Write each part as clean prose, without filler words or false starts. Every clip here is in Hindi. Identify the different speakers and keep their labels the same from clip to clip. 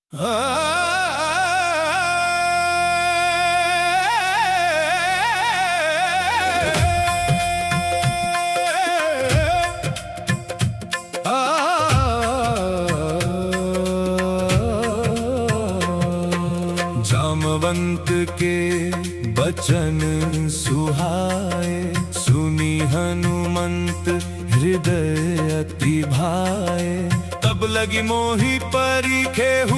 Speaker 1: जामवंत के बचन सुहाए, सुनी हनुमंत हृदय अति भाए। तब लगी मोहि परिखेहु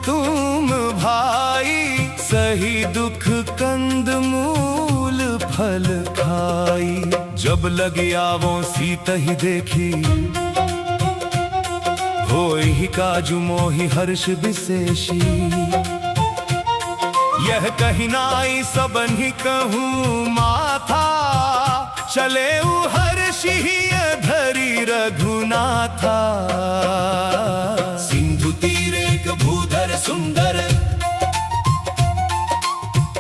Speaker 1: तुम भाई, सही दुख कंद मूल फल खाई। जब लगी आवो सीतहि देखी, होई काजु मोहि हर्ष विशेषी। यह कही नाई सबनि कहूँ माथा, चले हर्षिय धरी रघुनाथा। सिंधु तीरे भूधर सुंदर,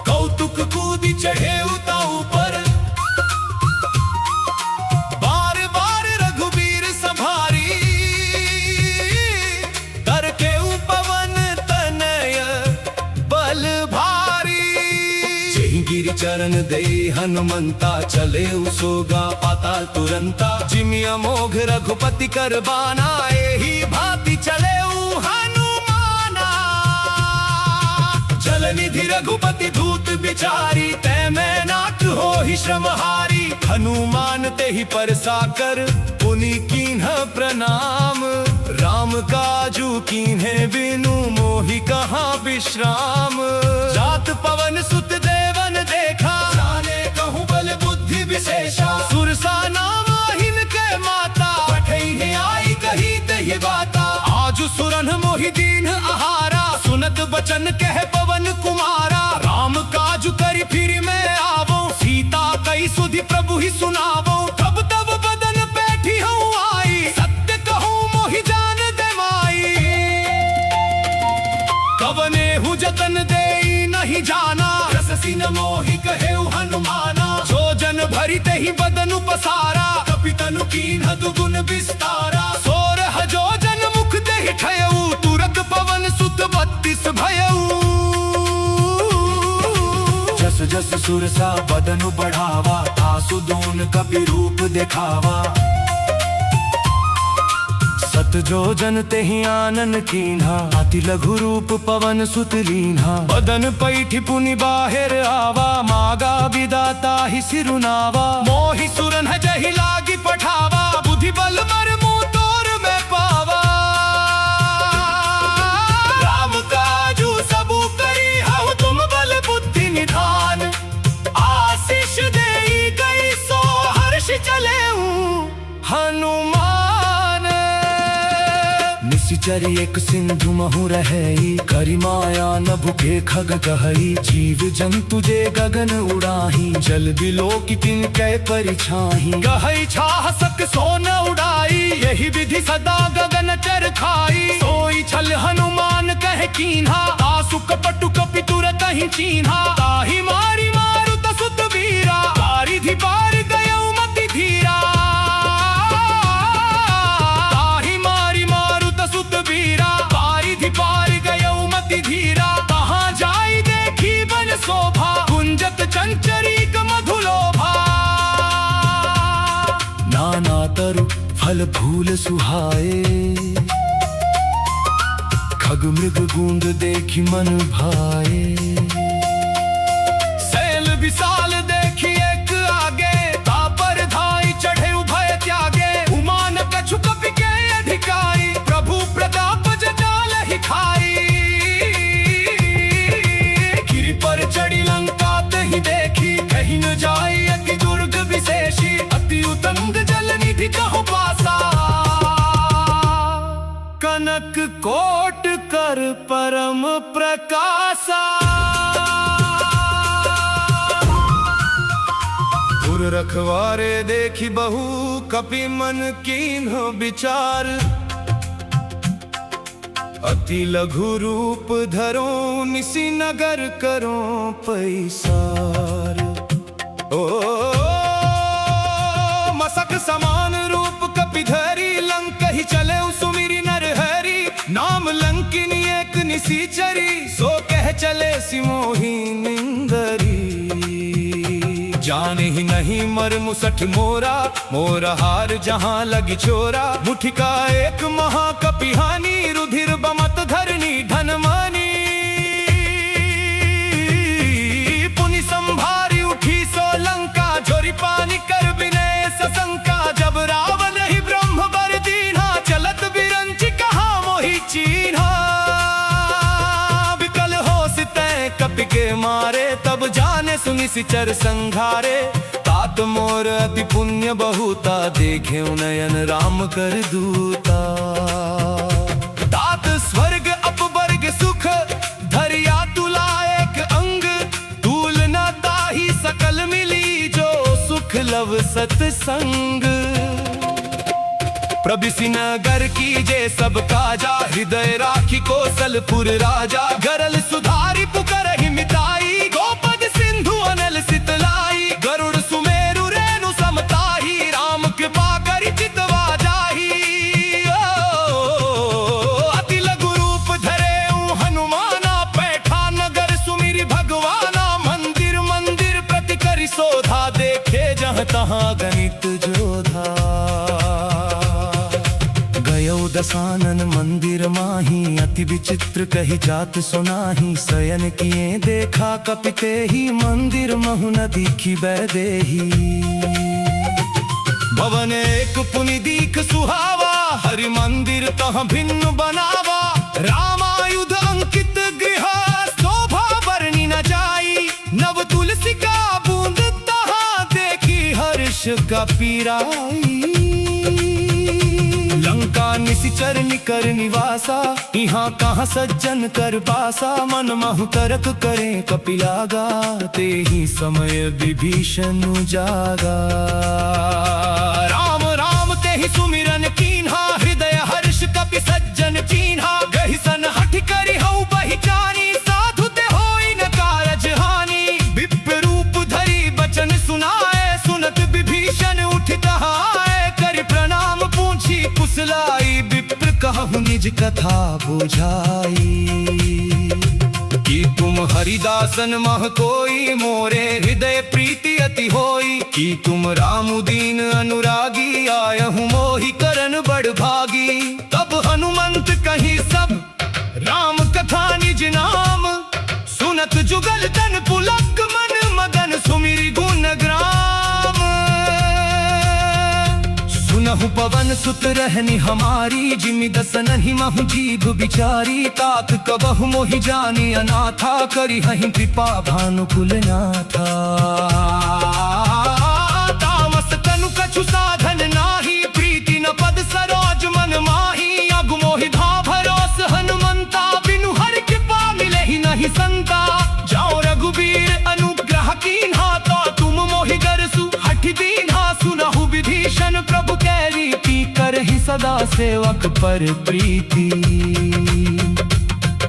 Speaker 1: कौतुक कूदी चढ़े उताऊ पर। बार बार रघुबीर संभारी, करके पवन तनय बल भारी। गिरि चरण दे हनुमंता, चले सोगा पाताल तुरंता। जिमि अमोघ रघुपति कर बाना, एही भांति चले हनुमाना। जल निधि रघुपति दूत बिचारी, तै मैं नाथ हो ही श्रमहारी। हनुमान ते ही परसा कर, पुनि कीन्ह प्रणाम। राम काजू कीन्हे बिनु, मोहि कहाँ विश्राम। जात पवन सुत देवन देखा, जाने कहूँ बल बुद्धि विशेषा। सुरसा नाम हिनके माता, पठई आई कही ते बाता। आजु सुरन मोहि दीन आहारा, सुनत बचन कह पवन कुमारा। राम काजु करी फिर मैं आवो, सीता कई सुधि प्रभु ही सुनावो। तब तब बदन बैठी हूँ आई, सत्य कहूँ मोहि जान दे माई। कवने हूँ जतन दे नहीं जाना, रससी न मोहि कहे हनुमाना। जो जन भरी ते ही बदन पसारा, कपितनु कीन्ह दुगुन विस्तारा। सोरह जो जन मुख ते ही ठयऊ, तुरत पवन सुत 32 भयऊ। जस जस सुरसा बदनु बढ़ावा, आसु दोन कपि रूप दिखावा। सत जो जन ते ही आनन कीन्हा, अति लघु रूप पवन सुत लीन्हा। बदन पैठी पुनि बाहिर आवा, मागा विदाता ही सिरुनावा। मोहि सुरन जहि लागी पठावा, बुद्धि बल मर मुँह तोर में पावा। राम काजू सबु करी हऊ, तुम बल बुद्धि निधान। आशीष देई गई सो हर्ष चले हनुमान। निशिचर एक सिंधु महु रहई, करि माया न भुखे खग कहई। जीव जंतु जे गगन उड़ाही, जल बिलो की तिन कै परिछाही। गहई छाह सक सो न उड़ाई, यही विधि सदा गगन चर खाई। सोई छल हनुमान कह कीन्हा, आसु कपटु कपि तुरत ही चीन्हा। ताहि मारी मारुत सुत वीरा, बारिधि बार गयऊ मति धीरा। पार गयऊ मति धीरा, कहाँ जाई देखी बन शोभा। कुंजत चंचरीक मधुलोभा, नाना तरु फल फूल सुहाए। खग मृग गूंग देखी मन भाए। सैल विशाल देखी एक आगे, तापर धाई चढ़े उभय त्यागे। उमान कछु कपि के अधिकाई, प्रभु प्रताप खाई। गिरि पर चढ़ी लंका तहि देखी, कहीं न जाई अति दुर्ग विशेषी। अति उतंग जल निधि कहु पासा, कनक कोट कर परम प्रकाशा। पुर रखवारे देखी बहु, कपि मन कीन्ह विचार। अति लघु रूप धरो, निसी नगर करो पैसार। ओ मसक समान रूप कपि धरी, लंक ही चले सुमिरी नर हरि। नाम लंकिनी एक निसी ऐसी मोही निंदरी। जाने ही नहीं मर मुसठ मोरा, मोरा हार जहां लगी छोरा। मुठिका एक महाकपिहानी, रुधिर बमत धरनी धनमानी। पुनि संभारी उठी सोलंका, झोरी पानी कर विनय सशंका। जब रावण ही ब्रह्म बर दीन्हा, चलत बिरंच कहा मोहि चीन्हा। विकल होश तै कपि के मारे, तब जाने सुनि सिचर संघारे। तात मोर अति पुण्य बहुता, देखे नयन राम कर दूता। तात स्वर्ग अपवर्ग सुख, धरिया तुला एक अंग। तूल न ताही सकल मिली, जो सुख लव सतसंग। प्रबिसी नगर कीजे सब काजा, हृदय राखी कौशलपुर राजा। गरल सुधारी पुकरहि मिताई, गोपद सिंधु अनल सितलाई। गरुड़ सुमेरु रेणु समताही, राम कृपा करि चितवा जाही। अति लघु रूप धरे हनुमाना, पैठा नगर सुमिरि भगवाना। मंदिर मंदिर प्रति करि शोधा, देखे जहाँ तहाँ गणित जोधा। दसानन मंदिर माही, अति विचित्र कही जात सुनाही। शयन किए देखा कपिते ही, मंदिर महु न दीखी बैदेही। भवन एक पुनि दीख सुहावा, हरि मंदिर तह भिन्न बनावा। रामायुध अंकित गृह, शोभा बरनी न जाई। नव तुलसी का बूंद तहाँ, देखी हर्ष का पीराई। लंका निशिचर निकर निवासा, यहाँ कहाँ सज्जन कर पासा। मन महु तरक करे कपिलागा, ते ही समय विभीषण जागा। राम राम ते ही सुमिरन कीन्हा, हृदय हर्ष कपि सज्जन चीन्हा। गहि सन हठ करि हऊ बहि जानी, साधु ते होई न कारज हानि। विप्र रूप धरि बचन सुनाए, सुनत विभीषण उठ तहाए। करि प्रणाम पूछी कुशलाई, विप्र कहु निज कथा बुझाई। कि तुम हरिदासन मह कोई, मोरे हृदय प्रीति अति होई। कि तुम रामुदीन अनुरागी, आयहु मोहि करन बड़ भागी। तब हनुमंत कही सब राम कथा निज नाम। सुनत जुगल तन पुलक, मन मगन सुमिरि गुण ग्राम। सुनहु पवन सुत रहनी हमारी, जिमि दसनहि महु जीभ बिचारी। तात कबहु मोहि जानी अनाथा, करि हहि कृपा भानुकुल नाथा। तामस तनु कछु साधन नाही, प्रीति न पद सरोज मन माही। अगु मोहि धा भरोस हनुमंता, बिनु हरि कृपा मिलहि नहीं संता। जाओ रघुबीर अनुग्रह कीन्हा, तो तुम मोहि गरसु हठ दीन्हा। सुनहु विभीषण प्रभु कै रीति, करहि सदा सेवक पर प्रीति।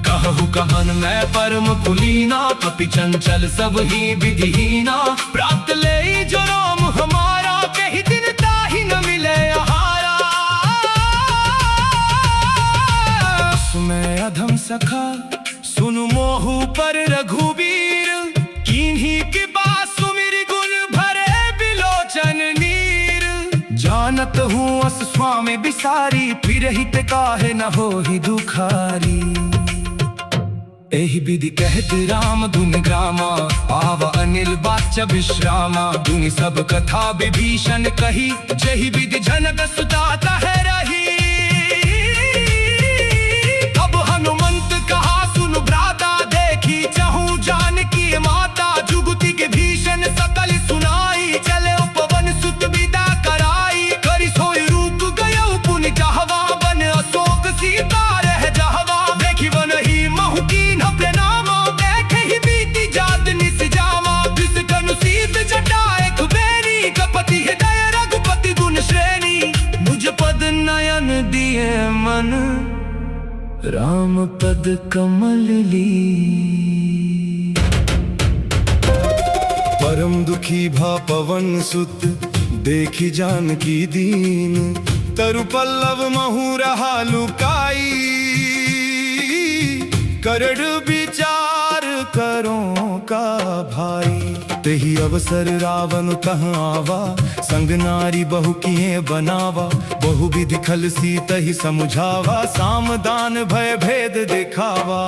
Speaker 1: कहु कहन मैं परम कुलीना, कपि चंचल सब ही विधिहीना। प्राप्त ले जो राम हमारा, कही दिन ताहि न मिले आहारा। सुमै अधम सखा, सुनु मोहु पर रघुबीर। किन्हीं की बात सुमिरि गुण भरे बिलोचन नीर। जानत हूँ अस स्वामी बिसारी, फिर हित काहे न हो ही दुखारी। एहि विधि कहत राम धुन ग्रामा, आव अनिल बाच विश्रामा। धुनि सब कथा विभीषण कही, जहि विधि जनक सुता तह रही। अब हनुमंत कहा सुन भ्राता, देखी चहु जानकी माता। जुगति के भीषण सकल सुनाई, चले पवन सुत विदा कराई। करि सोई रूप गयो पुनि जहवा, बन अशोक सीता रह जहवा। देखी वन ही महु कीन्ह प्रणाम, देखे ही बीती जात निस जावा। दिस कनु सीत जटा एक बेरी, कपति हृदय रघुपति गुण श्रेणी। मुझ पद नयन दिए मन, राम पद कमल ली। परम दुखी भा पवन सुत, देखी जानकी दीन। तरु पल्लव महु रहा लुकाई, करड़ विचार करों का भाई। तेहि अवसर रावण तहाँ आवा, संग नारी बहु किए बनावा। बहु विधि खल सीत ही समुझावा, सामदान भय भेद दिखावा।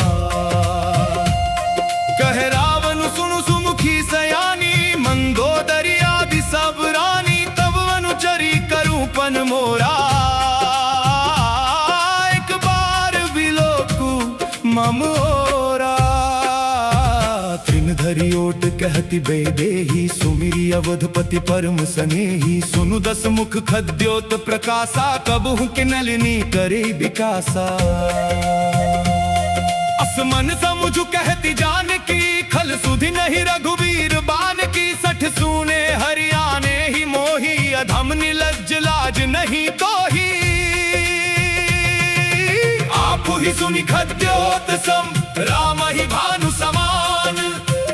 Speaker 1: कहे रावण सुनु सुमुखी सयानी, मंदोदरी आदि सब रानी। तब अनुचरी करूं पन मोरा, एक बार बिलोकु मम ओरा। तृण ओट कहती बेदेही, सुमिरी अवधपति परम सनेही। सुनु दस मुख खद्योत प्रकाशा, कबहु के नलिनी करे विकासा। असमन समुझ कहती जानकी, खल सुधि नहीं रघुवीर बान की। सठ सूने हरियाणे ही मोही, अधम निलज्ज लाज नहीं तो ही। आप ही सुनि खद्योत सम, राम ही भानु समान।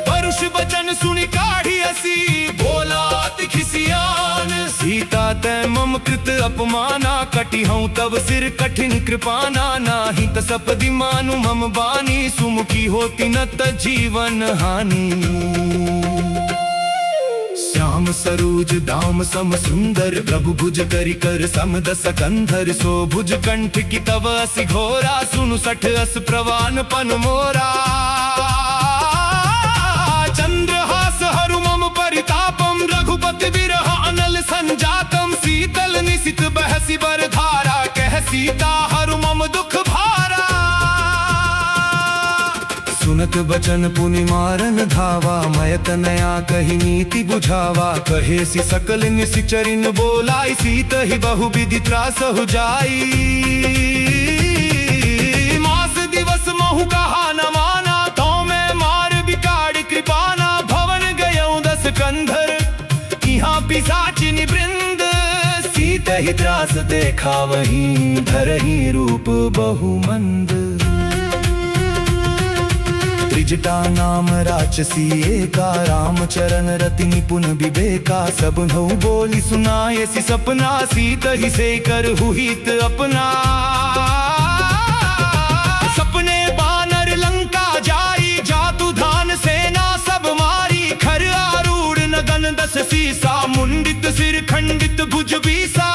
Speaker 1: परुष वचन सुनि काढ़ी हसी, बोला अति खिसियान। सीता तै मम कृत अपमाना, कटी हूँ तब सिर कठिन कृपाना। नाही त सपदि मानु मम बानी, सुमुखी होती न त जीवन हानि। श्याम सरोज दाम सम सुंदर, प्रभु भुज करि कर सम दस कंधर। सो भुज कंठ की तव असि घोरा, सुनु सठ अस प्रवान पन मोरा। चंद्रहास हरु मम परितापम, रघुपति विरह अनल संजातम। शीतल निशित बहसी बर धारा, कह सीता हरु मम दुख भारा। सुनत बचन पुनि मारन धावा, मयत नया कही नीति बुझावा। कहे सी सकल निशिचरिन बोलाई, सीत ही बहु विधि त्रास हो जाई। मास दिवस महु कहा न माना, तो मैं मार बिगाड़ कृपाना। भवन गयऊं दस कंधर, यहाँ पिशाचिनी वृंद। सीत ही त्रास देखा वहीं, धरही रूप बहुमंद। त्रिजटा नाम राक्षसी एका, रामचरण रति निपुण विवेका। सब नौ बोली सुनाए सी सपना, सीत ही से कर हुहित अपना। सपने बानर लंका जाई, जातु धान सेना सब मारी। खर आरूढ़ नगन दस सीसा, मुंडित सिर खंडित भुज बीसा।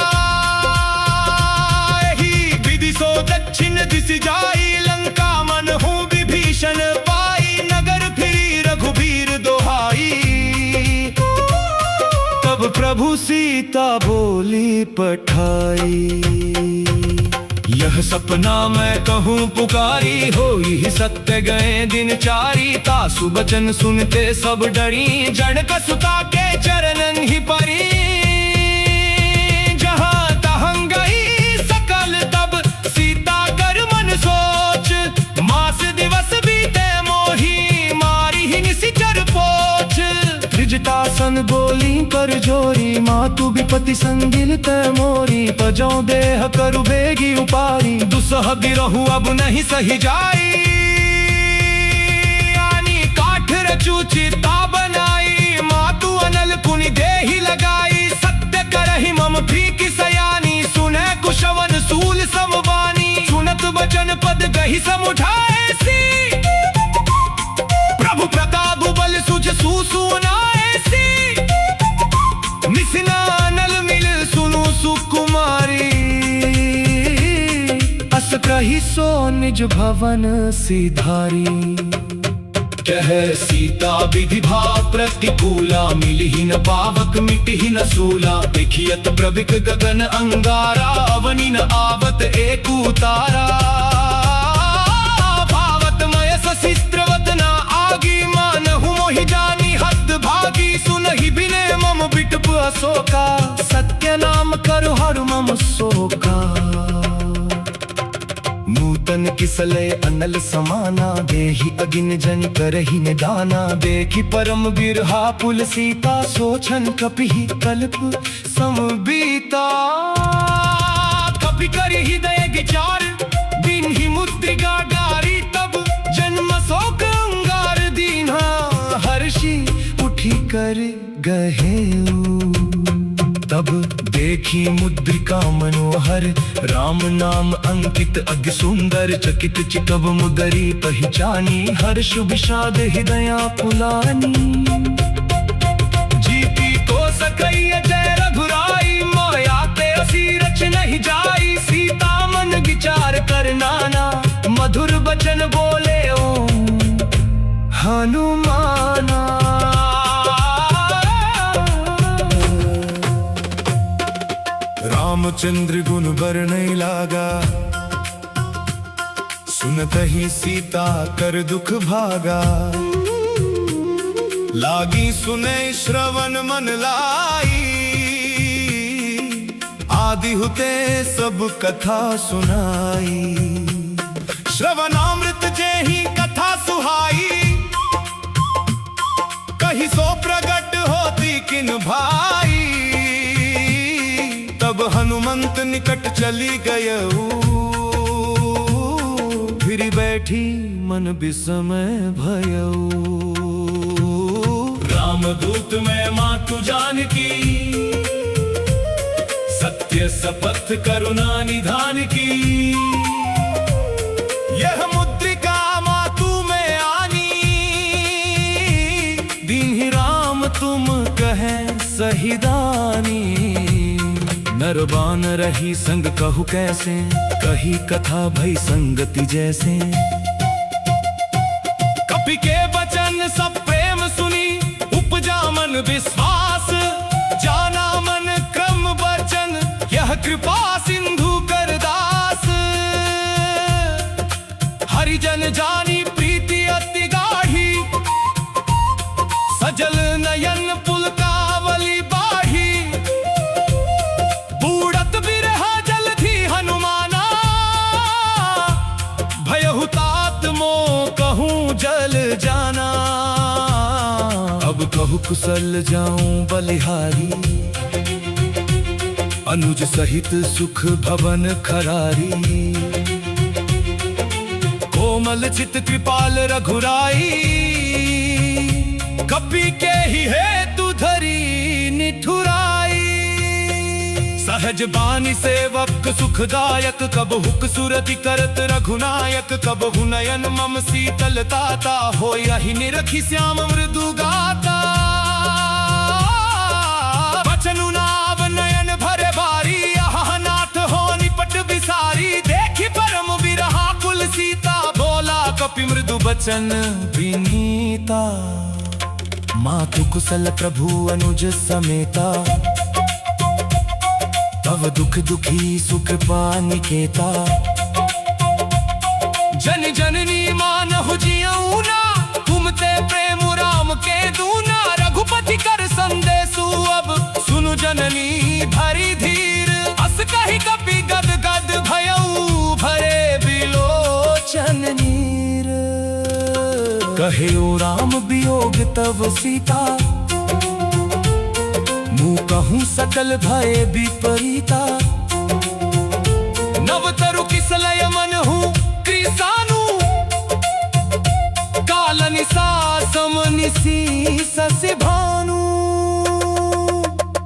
Speaker 1: ही विधि सो दक्षिण दिश जाई, लंका मन हूँ विभीषण पाई। नगर फिरी रघुबीर दोहाई, तब प्रभु सीता बोली पठाई। यह सपना मैं कहूँ पुकारी, होई सत्य गए दिन चारी। तासु बचन सुनते सब डरी, जड़ कसुता के चरणन ही परी। जहाँ तहाँ गई सकल तब सीता कर मन सोच। मास दिवस बीते मोही, मारी ही निशिचर पोछ। त्रिजटासन बोली कर जोरी, मातु विपति संगिल तै मोरी। तजौ देह करु बेगी उपारी, दुसह बिरहु अब नहीं सही जाई। आनी काठ रचू चिता बनाई, मातु अनल कुनि देहि लगाई। सत्य करहि मम भीखि सयानी, सुने कुशवन सूल समवानी। सुनत बचन पद गहि समुझाए सी, प्रभु प्रताप बल सुझ सुनाए सी। निसिना अनल मिल सुनु सुकुमारी, अस कहि सो निज भवन सिधारी। कह सीता विधि भाव प्रतिकूला, मिलहि न पावक मिटहि न सूला। देखियत प्रभिक गगन अंगारा, अवनि न आवत एक उतारा। भावत मय सशिस्त्रवत न आगी, मानहु मोहि जानी हद भागी। सुनहि बिने मम बिटप अशोका, सत्य नाम करु हरु मम शोका। नूतन किसले अनल समाना, देहि अगिन जन करहि निदाना। देखि परम बिरहा पुल सीता, सोचन कपिहि कल्प समबीता। कपि करि हृदय विचार, बिन्हि मुद्रिका डारी। तब जन्म शोक अंगार दीन्हा, हर्षि उठि कर गहेऊ। तब तब देखी मुद्रिका मनोहर, राम नाम अंकित अग्नि सुंदर, चकित चितव मुदरी पहचानी, हर्ष विषाद हृदया पुलानी। जीती को सकई जय रघुराई, माया ते असी रच नहीं जाई, सीता मन विचार कर नाना, मधुर बचन बोले ओम हनुमाना। रामचंद्र गुण बरनै लागा, सुनत ही सीता कर दुख भागा, लागी सुने श्रवण मन लाई, आदि हुते सब कथा सुनाई। श्रवणामृत जेहि कथा सुहाई, कही सो प्रगट होती किन भाई, तब हनुमंत निकट चली गयऊ, फिर बैठी मन विस्मय भयऊ। रामदूत में मातु जानकी, सत्य शपथ करुणा निधान की, यह मुद्रिका मातु में आनी, दीन्हि राम तुम कहे सहिदानी। नरबान रही संग कहु कैसे, कही कथा भई संगति जैसे, कपि के वचन सब प्रेम सुनी, उपजा मन विश्वास, जाना मन क्रम वचन, यह कृपा सिंधु कर दास। हरिजन जानी प्रीति अति गाढ़ी, सजल नयन पुलकावली बाढ़ी, बूढ़त बिरह जलधि हनुमाना, भयहु तात मोह कहूँ जल जाना। अब कहु कुशल जाऊं बलिहारी, अनुज सहित सुख भवन खरारी, कोमल चित कृपाल रघुराई, कपि के ही हेतु धरी निठुराई। सहज बानी सेवक सुखदायक, कब हुक सुरति करत रघुनायक, कब हुनयन मम शीतलताता, हो यही निरखी श्याम मृदु गाता। बचनु नाव नयन भरे बारी, आहा नाथ हो निपट विसारी, देखी परम बिरहा कुल सीता, बोला कपि मृदु बचन विनीता। मातु कुशल प्रभु अनुज समेता, तव दुख दुखी सुख पानिकेता। जन जननी मानहु जियऊ ना, तुम ते प्रेम राम के दूना, रघुपति कर संदेशु अब सुनु जननी भरी धीर, अस कही कपि गद गद भयऊ, भरे बिलोचन नीर। कहे ओ राम वियोग तव सीता, मुँह कहूँ सकल भय विपरीता। नव तरु किसलय मन हूँ कृसानु, काल निसा सम निसी ससि भानु।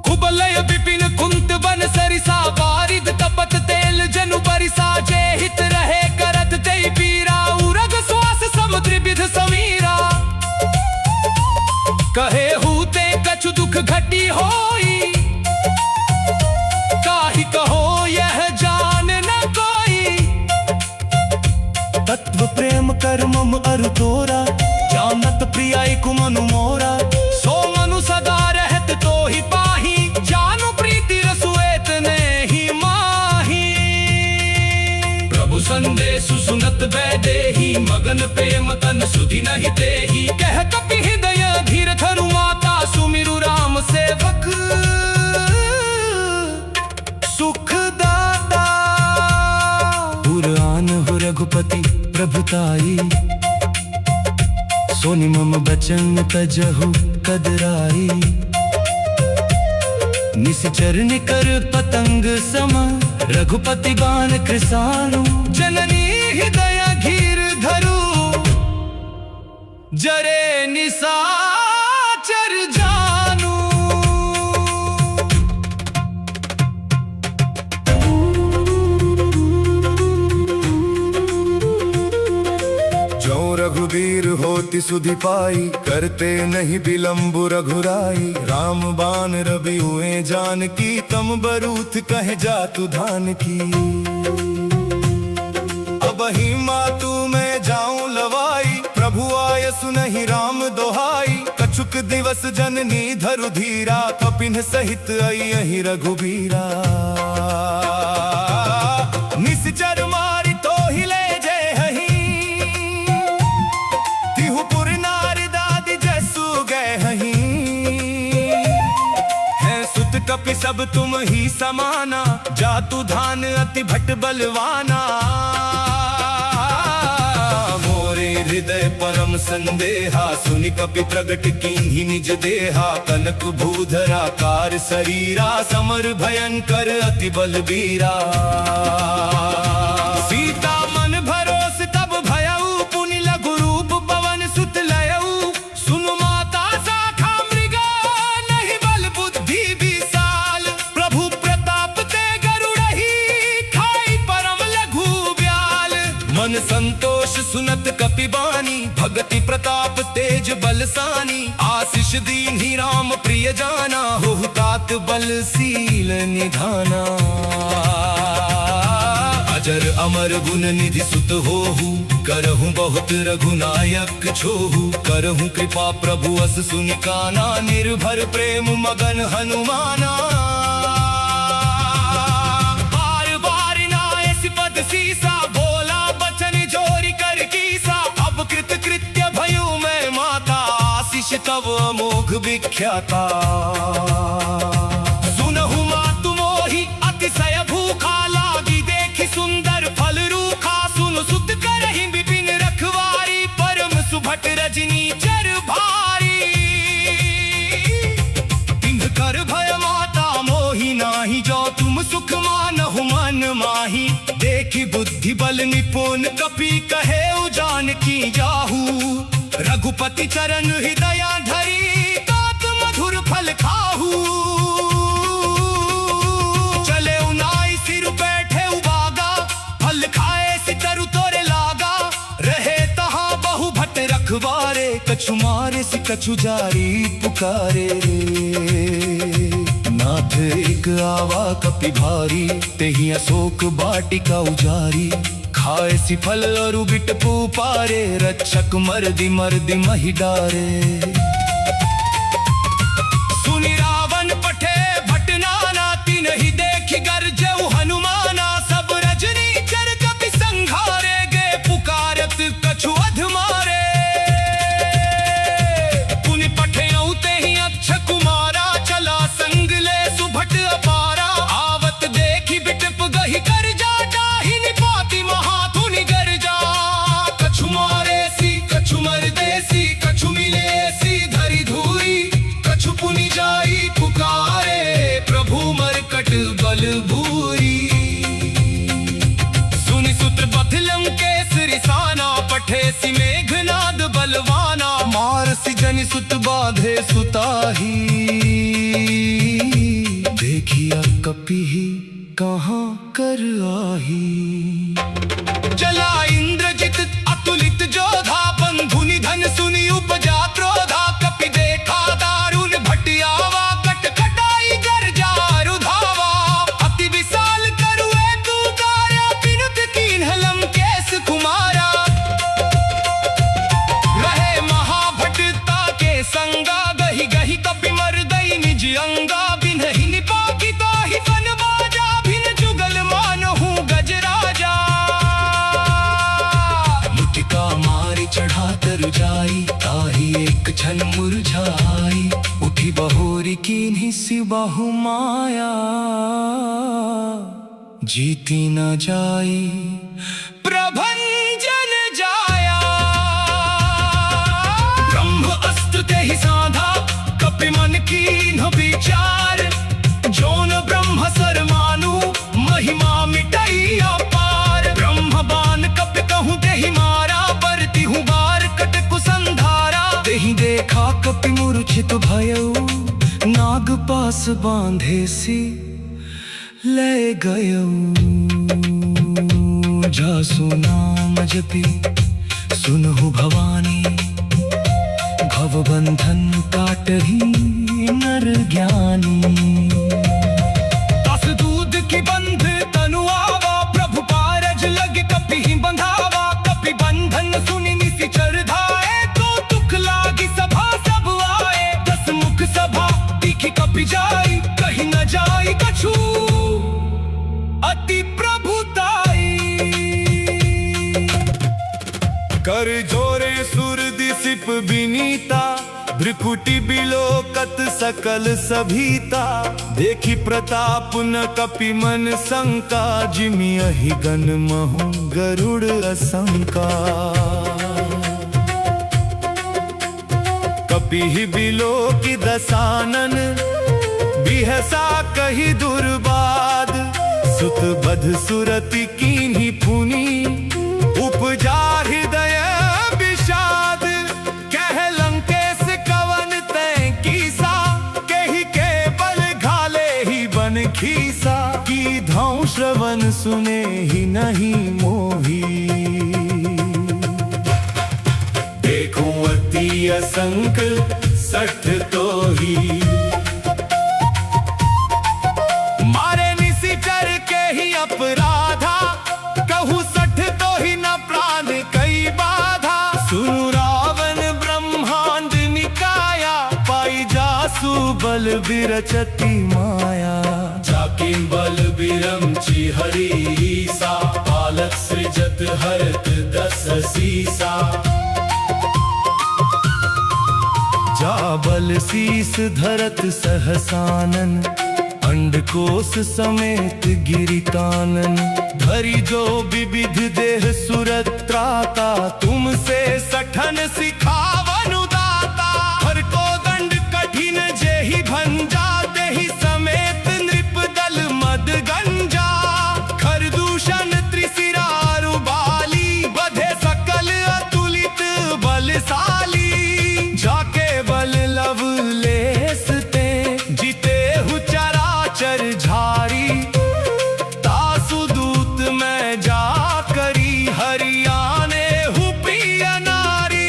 Speaker 1: कुबलय विपिन कुंत बन सरिसा, बारिद तपत तेल जनु बरिसा, जे हित रहे करत जय पीरा, उरग श्वास समुद्र विध समीरा। कहे हूते कछु दुख घटी होई, काहि कहो यह जान न कोई। तत्व प्रेम कर मम अरु तोरा, जानत प्रिय कुमनु मोरा। सो मनु सदा रहत तो ही पाही, जानु प्रीति रसुएत ने ही माही। प्रभु संदेशु सुनत बैदेही, मगन प्रेम तन सुधि नहीं देही। कह कपि हृदय धीर धरु माता, सुमिरु राम सेवक सुख दाता। पुराण हो रघुपति प्रभुताई, सोनि मम बचन तजहु कदराई। निश्चर निकर पतंग सम, रघुपति बाण कृसानु। जननी हृदय घीर धरु, जरे निशाचर जानू। सुधि पाई, करते नहीं विलम्ब रघुराई। राम बान रवि हुए जानकी, तम बरूथ कहे जातु धान की। अब ही मातु मैं जाऊं लवाई, प्रभु आय सुनहि राम दोहाई। कछुक दिवस जननी धरु धीरा, कपिन सहित अयहि रघुबीरा। निश्चर मारी तो ही ले जय हही, तिहु पुर नार दादी जसु गए हही। है सुत कपि सब तुम ही समाना, जातु धान अति भट बलवाना। हृदय परम संदेहा, सुनि कपि प्रगट कीन्ही निज देहा। कनक भूधरा कार शरीरा, समर भयंकर अति बलबीरा। सीता मन भरोस तब भयउ, पुनि लघु रूप पवन सुत लयउ। सुनु माता शाखा मृगा, नहीं बल बुद्धि विशाल। प्रभु प्रताप ते गरुड़हि, खाई परम लघु ब्याल। मन संतोष सुनत कपि बानी, भगति प्रताप तेज बलसानी। आशीष दीन्हि राम प्रिय जाना, होहु तात बलशील निधाना। अजर अमर गुण निधि सुत होहु, करहु बहुत रघुनायक छोहु। करहु कृपा प्रभु अस सुनि काना, निर्भर प्रेम मगन हनुमाना। बार बार नायस पद सीसा, बोला बचन जोरी कर कीसा। अब कृत कृत्य भयो मैं माता, आशीष तब अमोघ विख्याता। सुनहु मातु मोहि अतिशय भूखा, लागी देखि सुंदर फल रूखा। सुनु सुत करहि विपिन रखवारी, परम सुभट रजनी चर भारी। तिन्ह कर भय माता मोहि नाही, जो तुम सुख मानहु मन माही। देखि बुद्धि बल निपुण, कपि कहे जानकी जाहू। रघुपति चरण हृदय धरी, तात मधुर फल खाहू। चले उनाई सिर बैठे उबागा, फल खाए सितरु तोरे लागा। रहे तहा बहु भट रखवारे, कछु मारे सि कछु जारी पुकारे। नाथ एक आवा कपि भारी, तेहि अशोक बाटिका उजारी। खाए सी फल और बिट पारे, रक्षक मर्दि मर्दि महि डारे। सुनि रावण पठे भट नाना, तिन्हि देखि गरजउ हनुमाना। सब रजनी चर कपि संघारे, गे पुकारत कछु अध मारे। पुनि पठेउ तेहि अक्ष कुमारा, चला संग ले सुभट अपारा। आवत देखि बिटप गहि कर जा, डाहिनि पाति महाधुनि गर्जा। कछु मारे सी कछु मरदे सी, कछु मिले सी धरि धूरी। कछु पुनि जाई पुकारे, प्रभु मरकट बल भूरी। सुनि सुत बथ लंकेश रिसाना, पठे सी मेघनाद बलवाना। मार सी जनि सुत बाधे सुताही, देखिया कपि कहाँ कर आही। चला इंद्रजित अतुलित जोधा, बंधु निधन सुनि उपजा क्रोधा। कपि देखा दारुण भटियावा, कट कटाई गर्जा रुधावा। अति विशाल करुए तू कार्य, बिनुत कीन्ह लंकेश कुमारा। रहे महाभटता के संगा, गहि गहि कपि मरदई निज अंगा। बिन्हि निपाकी ताहि वन बाजा, भिन जुगल मानहु गजराजा। मुटिका मारि चढ़ा तरु जाई, ताहि एक क्षण मुरझाई। उठी बहोरी कीन्हि सि बहु माया, जीती न जाई प्रभंजन जाया। ब्रह्म अस्त्र तेहि साधा, कपि मन कीन्ह विचार। जोन ब्रह्म सर मानु, महिमा मिटई अपार। ब्रह्म बान कपि कहूँ देहि मारा, बरति हूँ बार कट कुसंधारा। देहि देखा कपि मूर्छित भयउ, नाग पास बांधे सी ले गयउ। जासु नाम जपी सुनहु भवानी,
Speaker 2: भावबंधन काटही नर ज्ञानी।
Speaker 1: दस दूध की बंध तनु आवा, प्रभु पारज लग कपि बंधावा। कपि बंधन सुनि निशिचर धाये, तो दुख लागी सभा सब आए। दस मुख सभा तीखी कपि जाई, कहीं न जाई कछु अति प्रभुताई। कर जोरे सुर दिसिप विनीता, भ्रिकुटि बिलोकत सकल सभीता। देखी प्रताप न कपि मन शंका, जिमि अहि गण महु गरुड़ असंका। कपि बिलोकि दसानन, बिहसा कही दुर्बाद। सुत बध सुरति कीन्ही पुनि, उपजा हृदय विषाद। कह लंकेश कवन तैं कीसा, केहि के बल घाले ही बन खीसा। की धौ श्रवण सुने ही नहीं मोही, देखूं अति असंक सठ तो ही। मारे निशिचर के ही अपराधा, कहूँ सठ तो ही न प्राण कई बाधा। सुनु रावण ब्रह्मांड निकाया, पाई जासु बल विरचति माया। जाके बल विरमचि हरीसा, पालक सृजत हरत दस सीसा। जा बल शीस धरत सहसानन, अंडकोश समेत गिरितानन। धरी जो विविध देह सुरत्राता, तुमसे सठन सिखावनु दाता। हर को दंड कठिन जेहि भंजा, देहि समेत नृप दल मद गंजा। खर दूषण त्रिशिरारु बाली, बधे सकल अतुलित बलशाली। जाके बल लवलेस ते, जीते हु चराचर झारी। तासु दूत मैं जा करी, हरियाणे हूँ प्रिय नारी।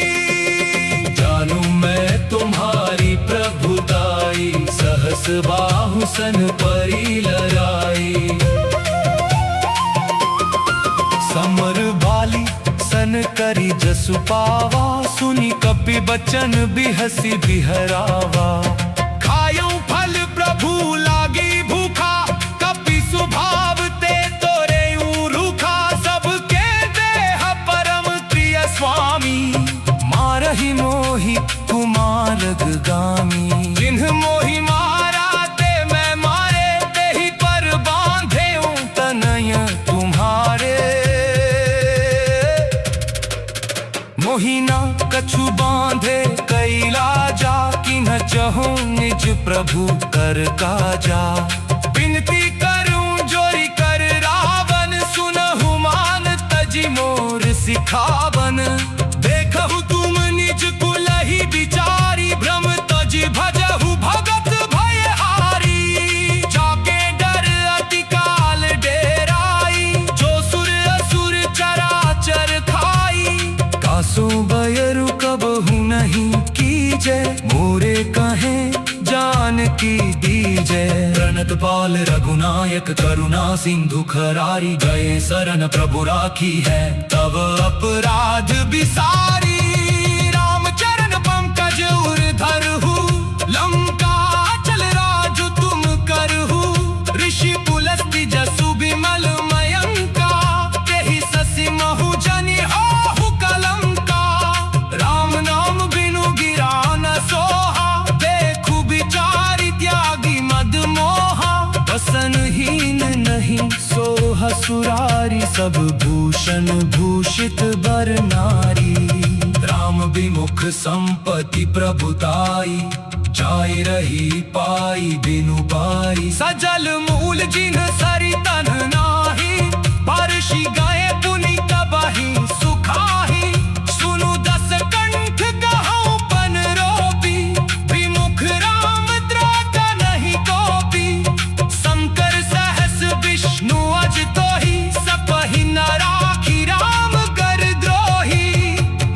Speaker 1: जानू मैं तुम्हारी प्रभुताई, सहस बाहु सन परी लड़ाई। समर बाली सन करी जसु पावा, सुनी कपि बचन बिहसी बिहरावा। खायूं फल प्रभु लागी भूखा, कपि स्वभाव ते तोरे यूं रूखा। सबके देह परम प्रिय स्वामी, मारहि मोहि कुमारग गामी। जिन्ह मोहि मारा ते मैं मारे, तेहि पर बांधे तनय तुम्हारे। मोहिना कछु बांधे कैला जा, कि न चहूं निज प्रभु कर काजा। विनती करूं जोरी कर रावण, सुनहु मान तजि मोर सिखावन। देखहु तुम निज कुलहि विचारी, भ्रम तजि भजहु भगत भयहारी। जाके डर अति काल डेराई, जो सुर असुर चराचर खाई। कासो बयरु कबहु नहीं कीजे, मोरे कहे जानकी दीजे। प्रणत पाल रघुनायक करुणा सिंधु खरारी, गए शरण प्रभु राखी है तब अपराध बिसारी। रामचरण पंकज उर धरहु, लंका चल राजु तुम करहु। ऋषि पुलस्त्य जसु विमल मयंका, तेहि शशि महु जनि होहु कलंका। राम नाम बिनु गिरा न सोहा, देखु बिचारी त्यागी मद मोहा। बसनहीन नहीं सोह सुरारी, सब भूषण भूषित बर नारी। राम विमुख संपत्ति प्रभुताई, जाय रही पाई बिनु पाई। सजल मूल जिन्ह सरि तन नाही, बारिशि गए पुनि तबहि सुखाही। सुनु दस कंठ कहूं पन रोपी, विमुख राम त्रात नहीं कोपी। शंकर सहस विष्णु अज तोहि, सपहि न राखी राम कर द्रोही।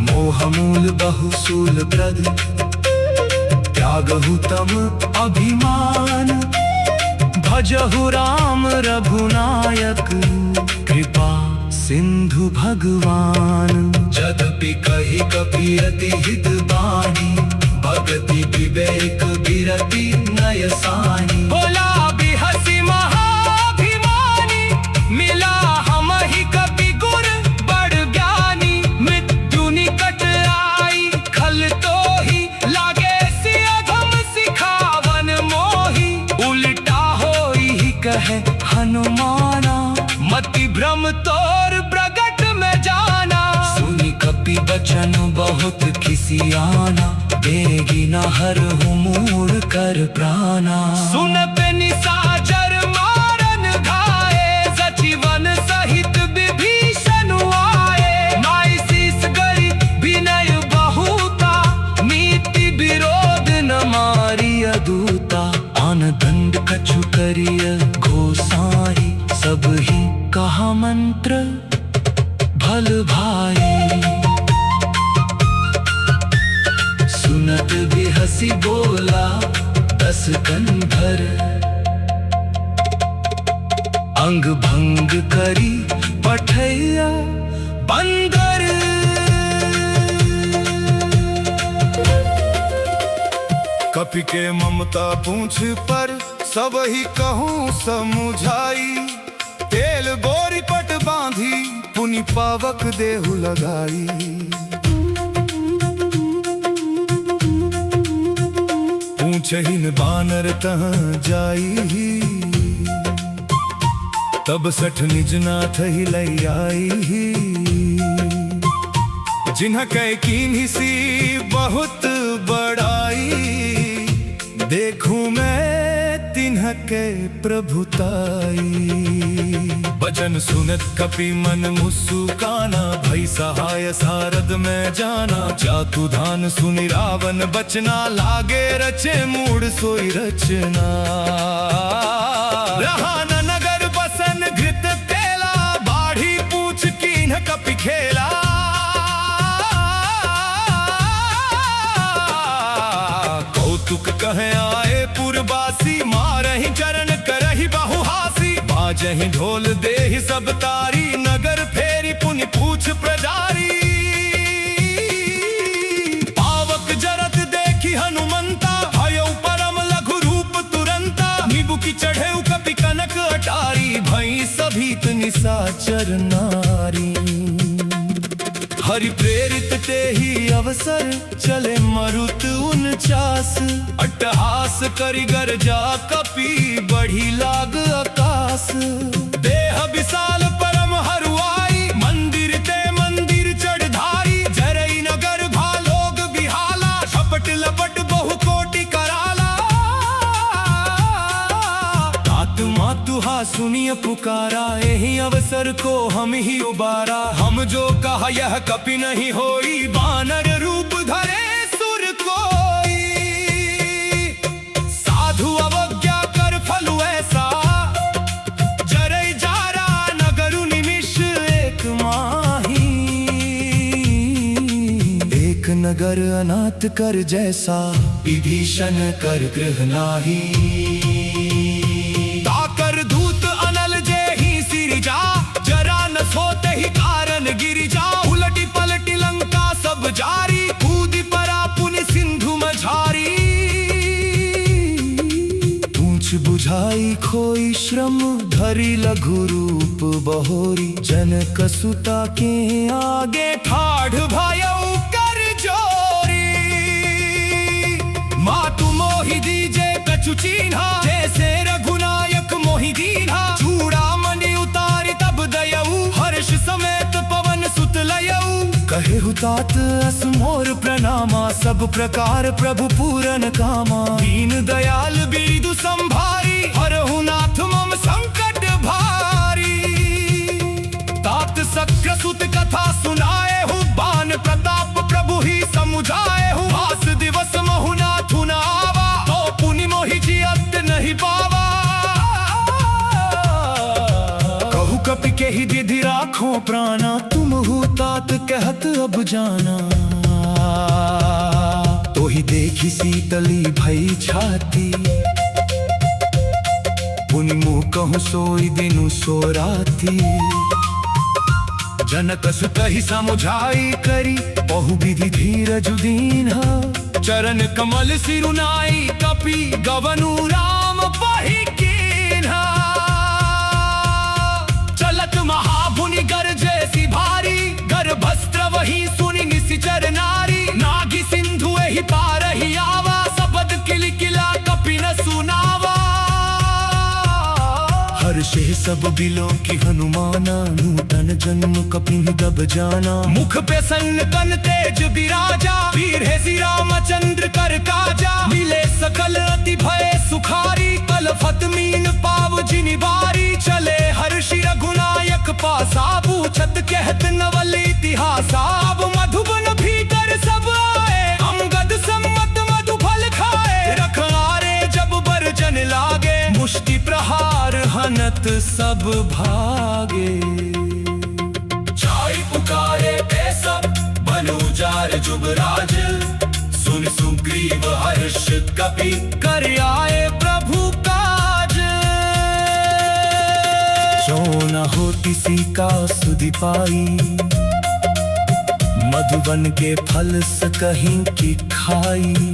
Speaker 1: मोह मूल बहु सूल प्रद,
Speaker 2: लगहु तम अभिमान। भजहु राम रघुनायक कृपा सिंधु भगवान।
Speaker 1: यद्यपि कही कपि अति हित बानी, भगति विवेक बिरति नय सानी।
Speaker 2: बोला बिहसी महाभिमानी, मिला हम ही कपि गुर बड़ ज्ञानी। मृत्यु निकट आई खल तो ही, लागे सियधम सिखावन मोही। उल्टा होई ही कहे हनुमाना, मति भ्रम तोर प्रगट में जाना। सुनी कपि बचन बहुत खिसियाना, देगी न हरहु मूढ़ कर प्राणा। सुनत निशाचर मारन घाये, सचिवन सहित विभीषण आए। नाई शीस गरि विनय बहुता, नीति विरोध न मारिय दूता। आन दंड कछु करिय गोसाई, सब ही कहा मंत्र भल भाई। सुनत बिहसी बोला 10 कंधर, अंग भंग करी पठैया बंदर।
Speaker 1: कपि के ममता पूंछ पर, सब ही कहूँ समुझाई। तेल बोरी पट बांधी, पुनि पावक देहु लगाई। पूछहिन बानर तहाँ जाई, तब सठ निज नाथ ही लई आई। जिन्ह कै कीन्ही सी बहुत बड़ाई, देखूं मैं तिन्ह के प्रभुताई। वचन सुनत कपि मन मुस्काना, भई सहाय सारद में जाना। जातु धान सुनि रावण बचना, लागे रचे मूढ़ सोई रचना। रहा न नगर बसन घृत तेला, बाढ़ी पूछ कीन्ह कपि खेला। कौतुक कहे आए पुरबासी, मारहि चरण करहि बहुहासी। बाजहि ढोल देहि सब तारी, नगर फेरी पुनि पूछ प्रजारी। पावक जरत देखी हनुमंता, भयउ परम लघु रूप तुरंता। निबुकि चढ़ेउ कपि कनक अटारी, भई सभीत निशाचर नारी। हरि प्रेरित ते ही अवसर, चले मरुत 49। अट्टहास करि गरजा कपि, बढ़ी लाग आकाश। देह विशाल परम हरुआई, मंदिर ते मंदिर चढ़धारी। जरई नगर भालोग बिहाला, झपट लपट बहु कोटि कराला। तात मातुहा सुनिय पुकारा, एहि अवसर को हम ही उबारा। हम जो कहा यह कपि नहीं होई, बानर रूप धरे सुर कोई। साधु अवज्ञा कर फलु ऐसा, जरई जारा नगरु निमिष एक माही। एक नगर अनाथ कर जैसा, विभीषण कर गृह नाही। ताकर दूत अनल जेहि सिरिजा, जरा न सोते ही कारण गिरिजा। उलटी पलटी लंका सब जारी, कूदी परा पुनि सिंधु मझारी। पूछ बुझाई खोई श्रम, धरी लघु रूप बहोरी। जनक सुता के आगे ठाढ़ भयउ कर जोरी। मातु मोहि दीजे कछु चीन्हा, जैसे रघुनायक मोहि दीन्हा। चूड़ामणि उतारि तब दयऊ, हर्ष समेत पवन सुत लयऊ। कहे हुतात अस मोर प्रणामा, सब प्रकार प्रभु पूरन कामा। दीन दयाल बिरदु संभारी, हरहु नाथ मम संकट भारी। तात सक्र सुत कथा सुनाए हूँ, बान प्रताप प्रभु ही समुझाए हूँ। आस दिवस महु नाथु न आवा, तो पुनि मोहि जियत नहीं पावा। कहु कपि के ही विधि राखो प्राणा, तुम हु तात कहत अब जाना।
Speaker 2: तो ही देखी शीतली भई छाती, पुनि मुँह कहूँ सोई दिनु सो राती। जनक सुत ही समुझाई करी, बहु विधि धीरज दीन, चरण कमल सिरुनाई, कपि गवनु राम पहि कीन्हा। चलत महाभुनि गरजे सी भारी, गर्भस्त्र वही सुनि निशिचर नारी। नागी सिंधु एहि पारहि आवा, सबद किलकिला कपि न सुनावा। हर्षे सब बिलो की हनुमाना, नूतन जन्म कपिहि तब जाना। मुख पे सन्न तेज विराजा, वीर है श्री रामचंद्र कर काजा। मिले सकल अति भय सुखारी, कल फत मीन पाव जिनि बारी। चले हर्षि रघुनायक पासा, पूछत कहत नवल इतिहासा। अब मधुबन भीतर सब आए, अंगद सम्मत मधु फल खाए। रखवारे जब बरजन लागे, मुष्टि प्रहार हनत सब भागे। छाई पुकारे ते सब, बनु जार जुबराज। सुन सुग्रीव हर्ष कपि, कर आए प्रभु काज। जो न होती सीका सुधि पाई, मधुबन के फल सकहीं की खाई।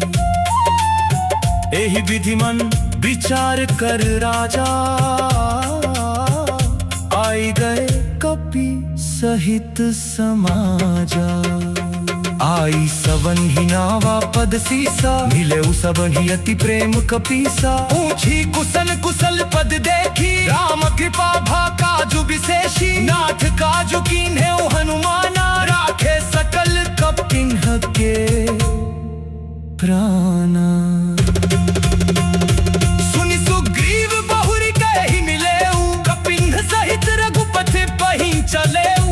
Speaker 2: एहि विधि मन विचार कर राजा, आई गए कपि सहित समाजा। आई सबन ही नावा पद सीसा, मिले सबन ही अति प्रेम कपीसा। पूछी कुशल कुशल पद देखी, राम कृपा भा काजु विशेषी। नाथ काजु कीन्हे हनुमाना, राखे सकल कपिन्ह के प्राणा। सुनि सुग्रीव बहुरि कहि मिलेऊ, कपिन्ह सहित रघुपति पहि चलेऊ।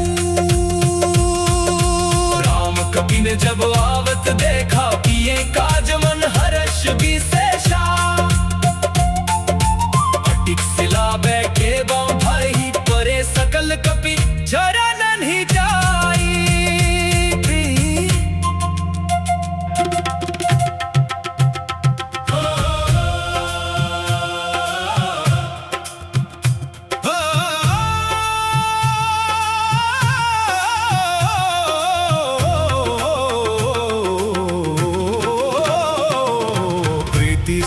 Speaker 2: राम कपि ने जब आवत देखा, किए काज मन हर्ष विशेषा। अटिक सिला बैठे बाँ भई, परे सकल कपि चरणन ही जाई।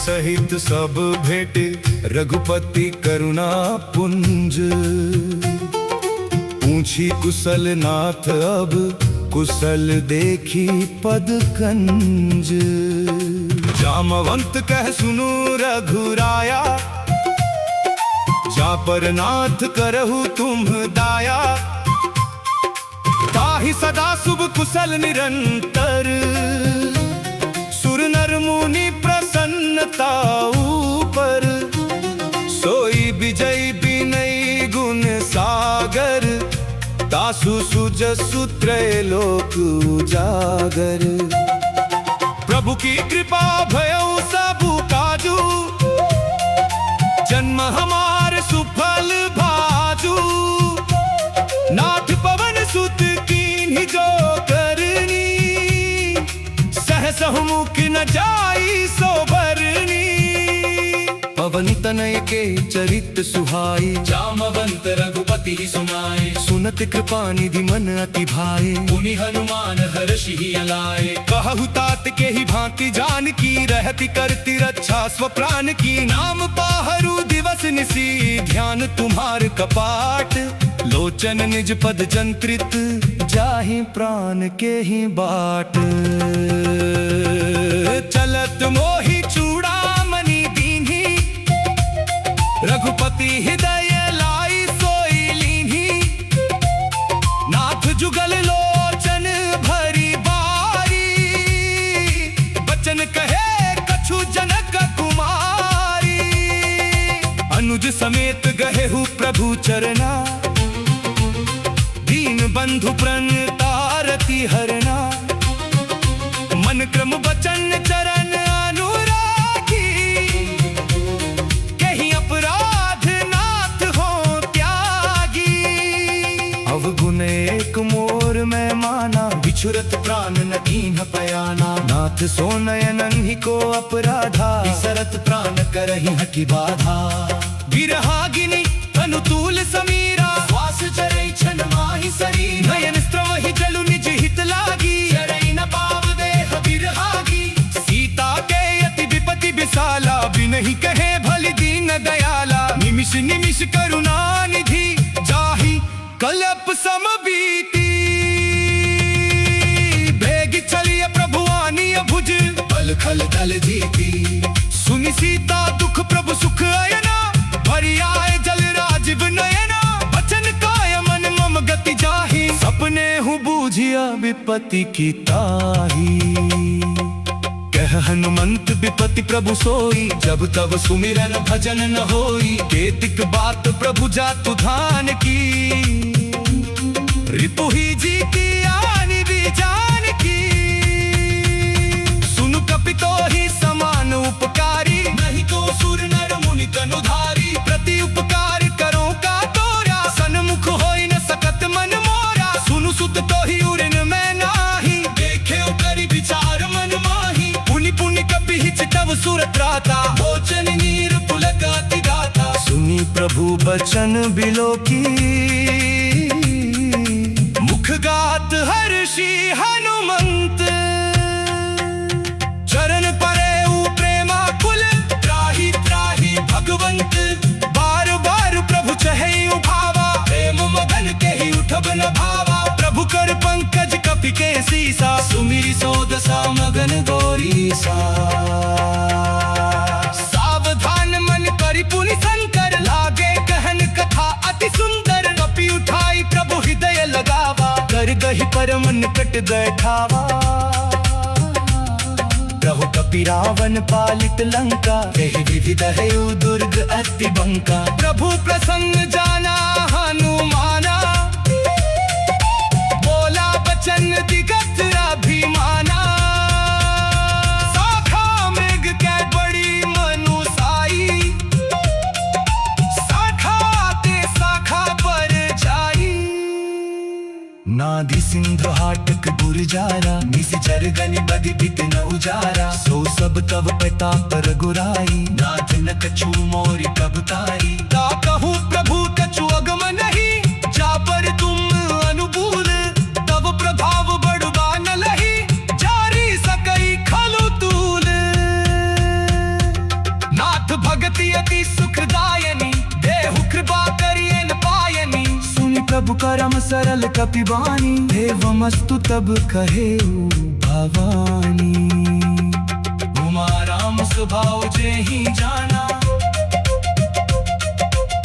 Speaker 2: सहित सब भेटे, रघुपति करुणा पुंज। पूछी कुशल नाथ अब, कुशल देखी पद कंज। जामवंत कह सुनु रघुराया, जा पर नाथ करहु तुम दाया। ताहि सदा शुभ कुशल निरंतर, सुर नर मुनि प्रसन्नता ऊपर। सोई विजय बिनय गुण सागर, तासु सुजसु त्रैलोक उजागर। प्रभु की कृपा भयउ सबु काजू, जन्म हमार सुफल भाजू। नाथ पवन सुत कीन्हि जो करनी, सहस मुख न जाई सो भरनी। पवन तनय के चरित सुहाई, जामवंत रघुपति सुनाए। सुनत कृपा निधि मन अति भाए, पुनि हनुमान हर्षि ही अलाए। कहु तात के ही भांति जान की, रहती करती रक्षा स्व प्राण की। नाम पाहरु दिवस निसी, ध्यान तुम्हार कपाट। लोचन निज पद जंत्रित, जाहि प्राण के ही बाट। चलत मोहि चूड़ामणि दीन्ही, रघुपति हृदय लाई सोई लीन्ही। नाथ जुगल लोचन भरी बारी, बचन कहे कछु जनक कुमारी। अनुज समेत गहेहु प्रभु चरना, दीन बंधु प्रणतारति हरना। मन क्रम बचन चरण अनुरागी, कहीं अपराध नाथ हो त्यागी। अवगुण एक मोर में माना, बिछुरत प्राण न कीन्ह पयाना। नाथ नाथ सो नयनन ही को अपराधा विसरत प्राण करहि हठि बाधा विरहागिनी अनुतूल समीरा श्वास चरै छन माहि शरीर नयन स्त्रवहि जलु निज हित लागी चरै न पाव देह विरहागी सीता के अति विपति विशाला बिनहि कहे भलि दीन दयाला निमिष निमिष करुणा निधि जाहि कल्प सम बीती भेग चलिए प्रभु आनिय भुज बल खल दल जीती सुनि सीता दुख प्रभु सुख अयना भरि आए जल राजीव नयना बचन काय मन मम गति जाहि सपने हूँ बूझिया विपत्ति की ताही कह हनुमंत विपत्ति प्रभु सोई जब तब सुमिरन भजन न होई केतिक बात प्रभु जातु धान की रिपुहि जी की आनि भी जान की सुनु कपितो ही समान उपकारी नहीं तो सुर नर मुनि तनुधारी प्रति उपकार करो का तोरा सन्मुख होई न सकत मन मोरा सुनु सुत तो ही उरिन में नाही देखे करि विचार मन माही पुनि पुनि कपि हिच तव सुरत राता भोजन नीर पुलक अति गाता सुनी प्रभु बचन बिलोकी मुखगात हर्षि हनुमंत चरण परे प्रेमा कुल त्राहि त्राहि भगवंत बार बार प्रभु चहै उभावा प्रेम मगन के ही उठब न भावा प्रभु कर पंकज कपि के सीसा सुमिरि सोदसा मगन गौरीसा सावधान मन करि पुनि शंकर लागे कहन कथा अति सुंदर कपि उठाई प्रभु हृदय लगावा कर गहि परम निकट गए ठावा प्रभु कपि रावण पालित लंका एहि विविध है दुर्ग अति बंका प्रभु प्रसन्न जाना हनुमाना बोला बचन दिगत अभिमाना शाखा मृग के बड़ी मनुसाई शाखा ते शाखा पर जाई नादि सिंधु हाटक गुरजारा निस जरगनि बदि बित न उजारा सो सब तब प्रताप रघुराई नाथ न कछु मोरि कब ताई ता कहूँ प्रभु कछु अगम नहीं जा पर तुम अनुकूल तब प्रभाव बड़बा न लही जारी सकई खलु तूल नाथ भगति अति सुखदायनी देहु कृपा करिए न पायनी सुनि प्रभु करम सरल कपि बानी एवमस्तु तब कहे भवानी उमा राम स्वभाव जे ही जाना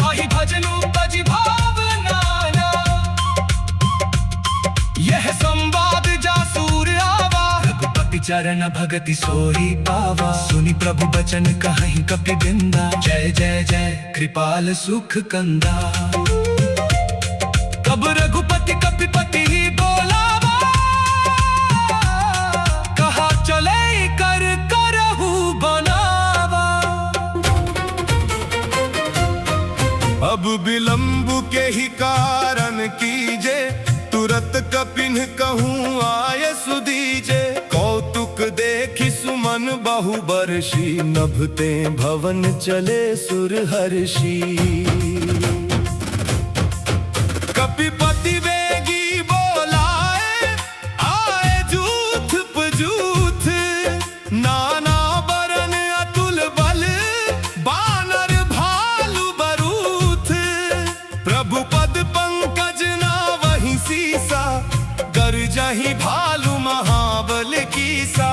Speaker 2: आहि भजनु बजि भावनाना यह संवाद जासूर आवा रघुपति चरण भगति सोई पावा सुनि प्रभु बचन कहि कपि बिंदा जय जय जय कृपाल सुख कंदा तब रघुपति कपिपति ही बोलावा कहा चले कर करहु बनावा
Speaker 1: अब विलंब के ही कारण कीजे तुरत कपिन कहूँ आय सुदीजे कौतुक देखि सुमन बहु बरसी नभते भवन चले सुर हर्षि कपिपति वेगी बोलाए आए जूथ पजूथ नाना बरन अतुल बल बानर भालु बरूथ प्रभु पद पंकज ना वही सीसा कर जही भालु महाबल कीसा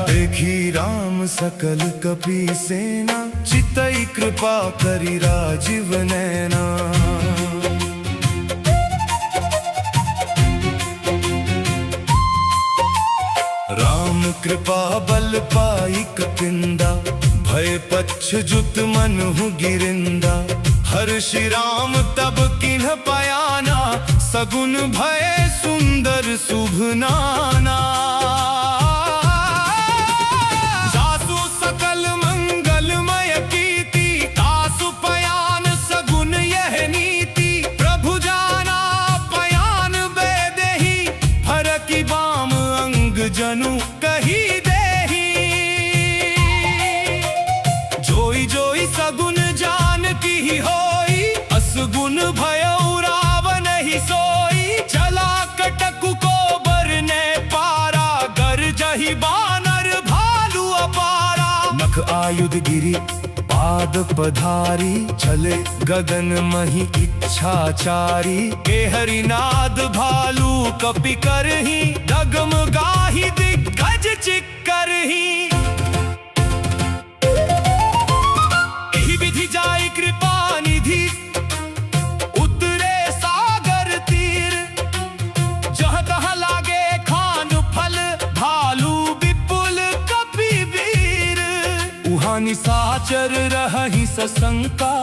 Speaker 1: देखी राम सकल कपि सेना चितई कृपा करि राजीव नैना राम कृपा बल पाई कपिंदा भय पच्छजुत मनहु गिरिंदा हर्षि राम तब किन्ह पयाना सगुन भय सुंदर शुभ नाना जासु सकल मंगलमय कीर्ति तासु पयान सगुन यह नीति प्रभु जाना पयान बेदेहि फरक गुण भयो रावण ही सोई, चला कटकु को बरने पारा, गर जही बानर भालू अपारा।
Speaker 2: नख आयुध गिरी पाद पधारी, चले गगन मही इच्छाचारी।
Speaker 1: के हरिनाद भालू कपि करही, डगम गाही दिग्गज चिक्करही। एहि विधि जाई कृपा निधि, उतरे सागर तीर। जहाँ तहाँ लागे खान फल, भालू विपुल कपि वीर।
Speaker 2: उहाँ निशाचर रहहि सशंका,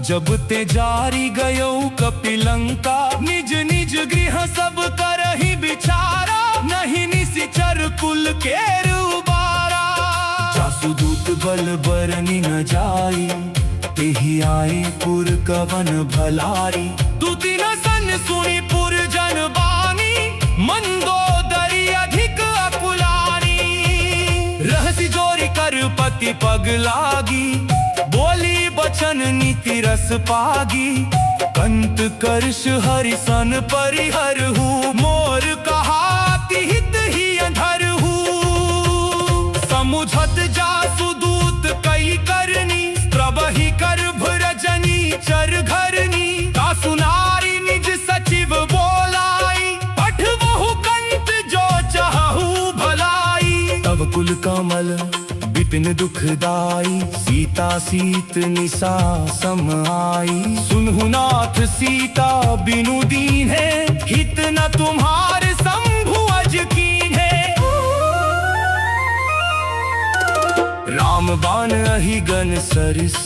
Speaker 2: जब ते जारी गयो कपिलंका।
Speaker 1: निज निज गृह सब करहि बिचारा, नहीं निशिचर कुल केर उबारा।
Speaker 2: जासुदूत बल बरनि न जाई, तेहि आए पुर कवन भलारी।
Speaker 1: दूती न सन सुनी पुर जन बानी, मंदोदरी अधिक अकुलानी। रहसी जोरी कर पति पग लागी, बोली बचन नीति रस पागी। कंत कर्ष हरिसन परिहर हूँ, मोर कहाति हित ही अंधर हूँ। समुझत जासु दूत कई करनी, प्रबहि गर्भ रजनी चर घरनी। तासु नारी निज सचिव बोलाई, पठवहु कंत जो चाहु भलाई।
Speaker 2: तव कुल कमल विपिन दुखदाई, सीता सीत निशा सम आई।
Speaker 1: सुनहु नाथ सीता बिनु दीन्हे, हित न तुम्हारे शंभु अज कीन्हे।
Speaker 2: राम बाण अहि गन सरिस,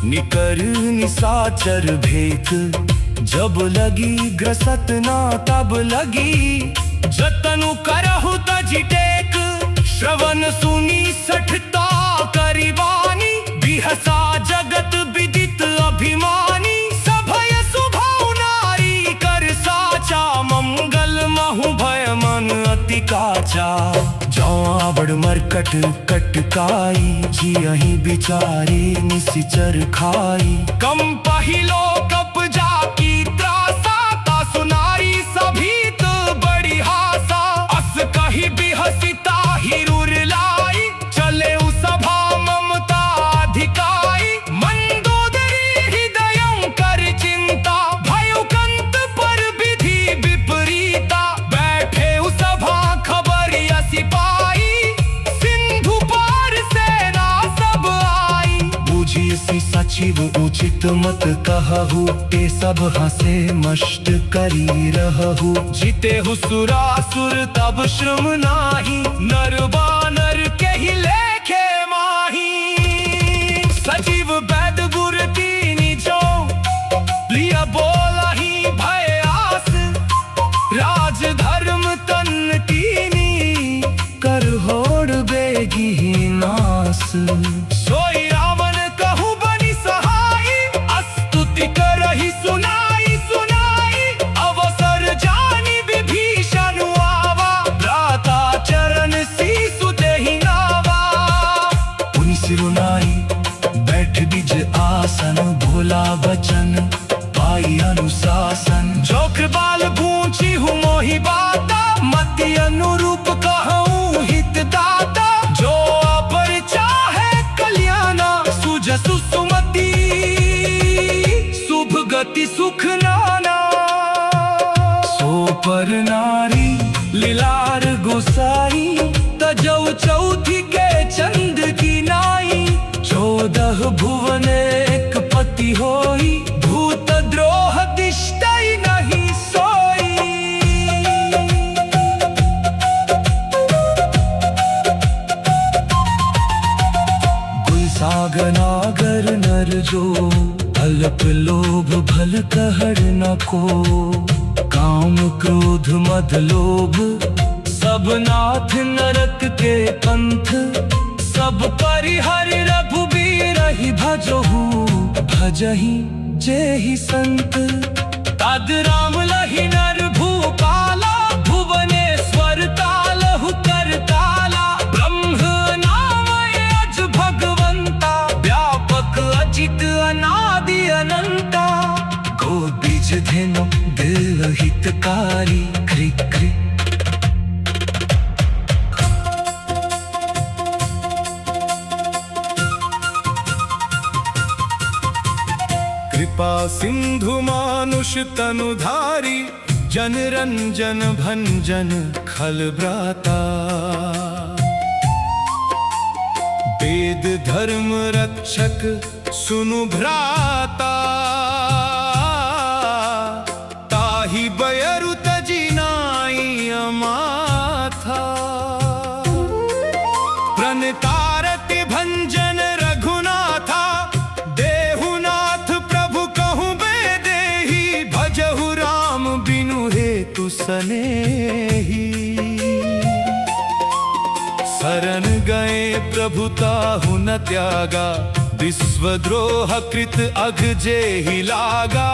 Speaker 2: निकर निशाचर भेख। जब लगी ग्रसत ना तब लगी,
Speaker 1: जतनु करहु तजि टेक। श्रवण सुनी सठता करिबानी, बिहसा जगत विदित अभिमानी। सभय सुभौ नारी कर साचा, मंगल महु भय मन अति काचा।
Speaker 2: जौ आवड़ मरकट कटकाई, जियहि बिचारे निशिचर खाई।
Speaker 1: कम पहिलो कप जाकी त्रासा, तासु नारी सभीत बड़ी हासा। अस कही बिहसिता हिरुर लाई, चले उ सभा ममता अधिकाई। मंदोदरी हृदयं कर चिंता, भयो कंत पर विधि विपरीता। बैठे उ सभा खबरिया सिपाही, सिंधु पार सेना सब आई।
Speaker 2: बूझी सी सचिव उचित मत कहु, ते सब हंसे मष्ट करी रहु।
Speaker 1: जीते हुसुरासुर तब श्रम नाही, नर बानर के ही लेखे माही। सजीव वैद गुर तीनि जो, प्रिय बोलहि भय आस। राज धर्म तन कीनी,
Speaker 2: कर होड़ बेगी नास।
Speaker 1: सोई रावण कहु बनि सहाई, स्तुति करहि सुनाई सुनाई। अवसर जानि विभीषण आवा, भ्राता चरण सीसु देहि नावा।
Speaker 2: पुनि सिरुनाई बैठ बिज आसन, भोला बचन पाई अनुशासन।
Speaker 1: जो कृपाल गूंची हूँ मोहि बाता, मति अनुरूप कहूँ हित दाता। जो अपर चाहे कल्याणा, सुजसु सुमति शुभ गति सुख नाना।
Speaker 2: सो पर नारी
Speaker 1: लीलार गोसाई, तजौ चौथी के चंद की नाई। 14 भुवन एक पति होई, भूत द्रोह दिष्टै नहीं सोई।
Speaker 2: गुलसागनागर नर जो, अल्प लोभ भल कहर न को। काम क्रोध मद लोभ, सब नाथ नरक के पंथ। सब परिहर रघुबीर ही भजहु, भजहि जेहि संत।
Speaker 1: तद राम लहि नर भूपाला, भुवनेश्वर तालहु कर ताला। ब्रह्म नाम अज भगवंता, व्यापक अचित अनादि अनंता।
Speaker 2: हेनो दिल हितकारी क्रि क्रि।
Speaker 1: कृपा सिंधु मानुष तनुधारी, जन रंजन भंजन खल भ्राता। वेद धर्म रक्षक सुनु भ्राता, ताहि बयरु तजी नाई अमाथा। प्रणतारति भंजन रघुनाथा, देहुनाथ प्रभु कहूँ बेदेही। भजहु राम बिनु हेतु सनेही, शरण गए प्रभु ताहु न त्यागा। विश्वद्रोह कृत अघ जेहि लागा,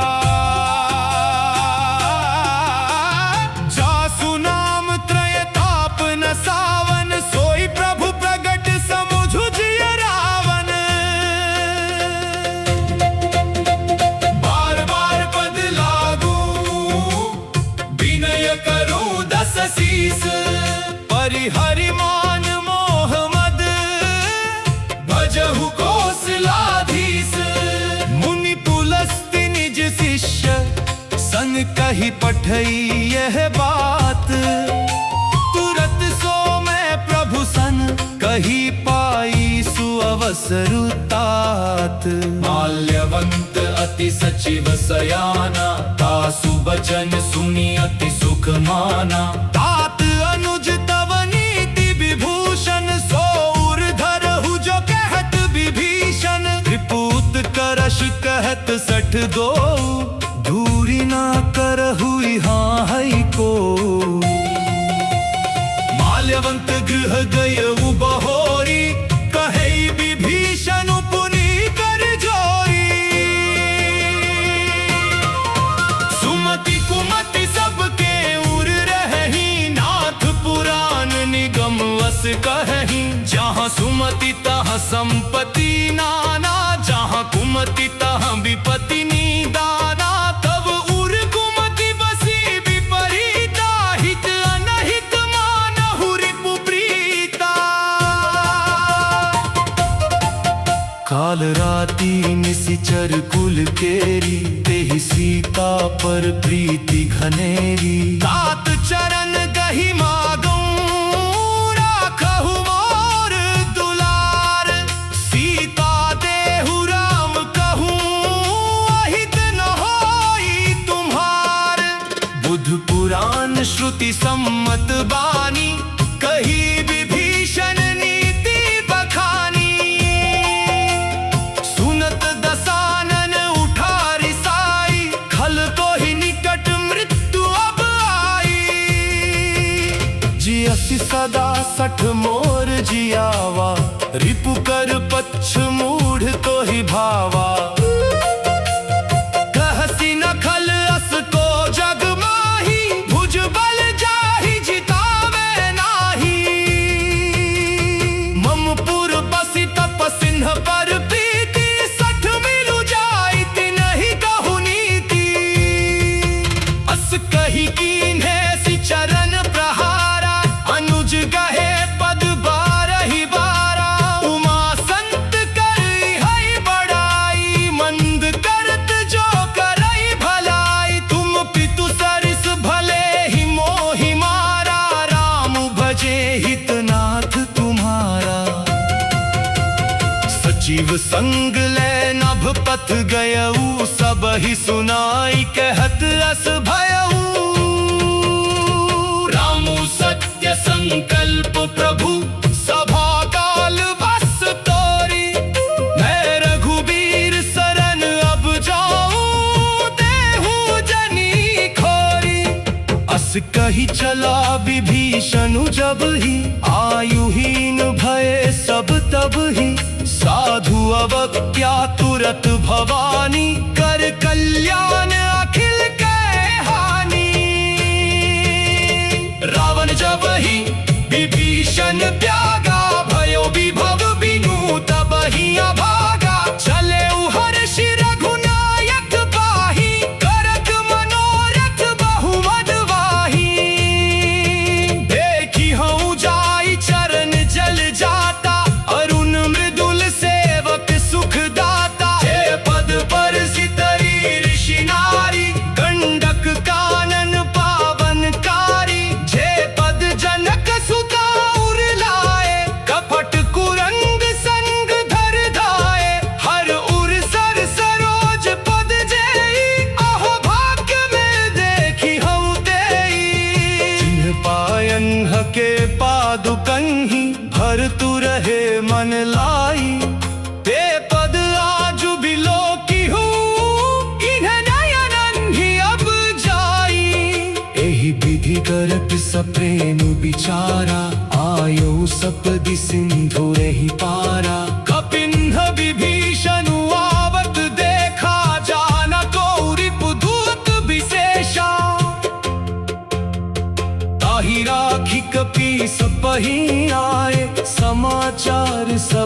Speaker 1: जासु नाम त्रय ताप न सावन। सोई प्रभु प्रगट समुझु जिय रावण। बार बार पद लागू, विनय करूं दस शीस। परिहरि मान मोह मद, भजहु कौशलाधीश। मुनि पुलस्त्य निज शिष्य, सन कही पठई यह बात। तुरत सो मैं प्रभु सन, कही पाई सुअवसर तात। माल्यवंत अति सचिव सयाना, तासु बचन सुनी अति सुख माना। तात अनुज तव नीति विभूषण, सौर धरहु जो कहत विभीषण। त्रिपूत करश कहत सठ दो, दूरी ना करहु यहाँ है को। माल्यवंत गृह गयउ बहोरी, कहे विभीषण पुनि कर जोरी। सुमति कुमति सबके उर रहही, नाथ पुराण निगम वस कहही। जहाँ सुमति तहाँ संपत्ति नाना, जहाँ कुमति तहाँ विपत्ति निदाना। तब उर कुमति बसी विपरीता, हित अनहित मानहु रिपु प्रीता। काल राति निशिचर कुल केरी, तेहि सीता पर प्रीति घनेरी। तात चरण गहि मागूं, राखहु मोर दुलार। सीता देहु राम कहूँ, अहित न होई तुम्हार। बुध पुराण श्रुति सम्मत बानी, कही विभीषण नीति बखानी। सुनत दसानन उठा रिसाई, खल तो ही निकट मृत्यु अब आई। जियसि सदा सठ मोर जियावा, रिपु कर पच्छ मूढ़ तो ही भावा। कहसी न खल अस को जग माही, भुज बल जाहि जितावे नाही। ममपुर बसी तप सिंह पर प्रीति, सठ मिलु जाई तिनहि कहु नीति। अस कही कीन्हे सि चरण प्रहारा, अनुज गहे पद बारहि बारा। उमा संत करई है बड़ाई, मंद करत जो करई भलाई। तुम पितु सरिस भले ही मोहि मारा, राम भजे हितनाथ तुम्हारा। सचिव संग ले नभ पथ गयऊ, सब ही सुनाई कहत अस भयऊ। रामु सत्य संकल्प प्रभु, सभा काल बस तोरी। मैं रघुबीर शरण अब जाऊं, देहु जनी खोरी। अस कही चला विभीषण जब ही, आयुहीन भय सब तब ही। साधु अवज्ञा तुरत भवानी, कर कल्याण अखिल के हानि। रावण जब ही विभीषण त्यागा, भयो विभव बिनु तब ही अभागा। चले हर्षि रघुनायक पाही, करत मनो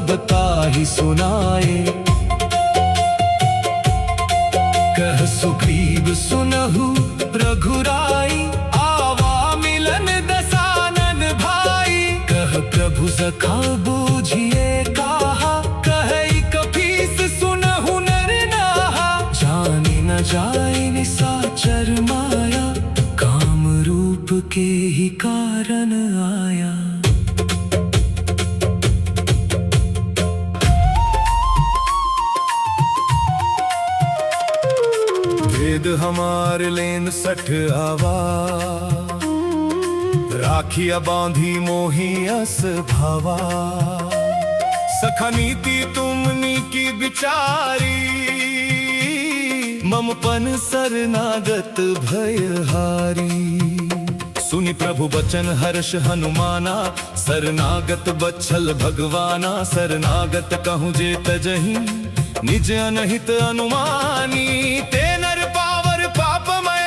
Speaker 2: सब ताहि सुनाए। कह सुग्रीव सुनहु रघुराई, आवा मिलन दसानन भाई। कह प्रभु सखा बूझिए कहा, कहि कपीस सुनहु नर नाहा। जानि न जाय निसाचर माया, काम रूप के ही कारण आया। वेद हमार लेन सठ आवा, राखिया बांधी मोही अस भावा। सखा नीति तुमनी की बिचारी, ममपन शरणागत भयहारी। सुनि प्रभु बचन हर्ष हनुमाना, शरणागत बच्छल भगवाना। शरणागत कहूँ जे तजहि, निज अनहित अनुमानी। ते नर पावर पापमय,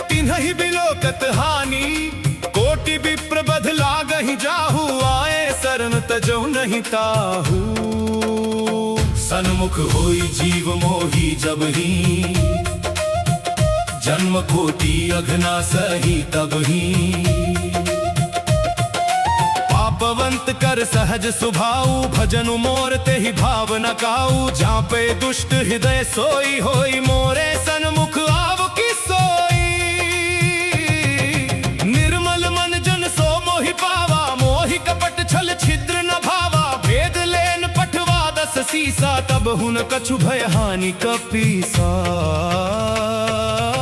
Speaker 2: तिन्हि बिलोकत हानि। कोटि विप्र बध लागहि जाहु, आए शरण तजौ नहीं ताहू। सन्मुख होई जीव मोही जबहि, जन्म कोटि अघना सही तबहि। पापवंत कर सहज सुभाऊ, भजनु मोर तेहि भाव न काऊ। जापे दुष्ट हृदय सोई, होई मोरे सन्मुख आव की सोई। निर्मल मन जन सो मोहि पावा, मोहि कपट छल छिद्र न भावा। भेद लेन पठवा दस सीसा, तब हुन कछु भय हानि कपीसा।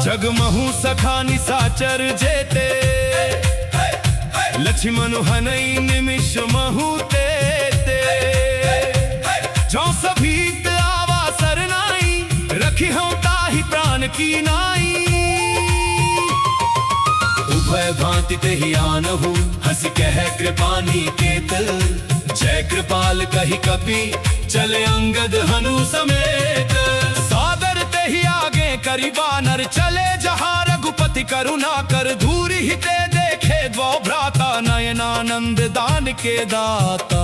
Speaker 2: जगमहु सखा निसाचर जेते, लक्ष्मण हनई निमिष महु तेते। जो सभीत आवा सरनाई, रखी हूँ ताहि प्राण की नाई। उभय भांति तेहि आनहु, हंसी कह कृपानी केत। जय कृपाल कहि कपि, चले अंगद हनु समेत। सादर तेहि आगे करि बानर, चले जहाँ रघुपति करुणा कर। दूरि हिते देखे द्वौ भ्राता, नयनानंद दान के दाता।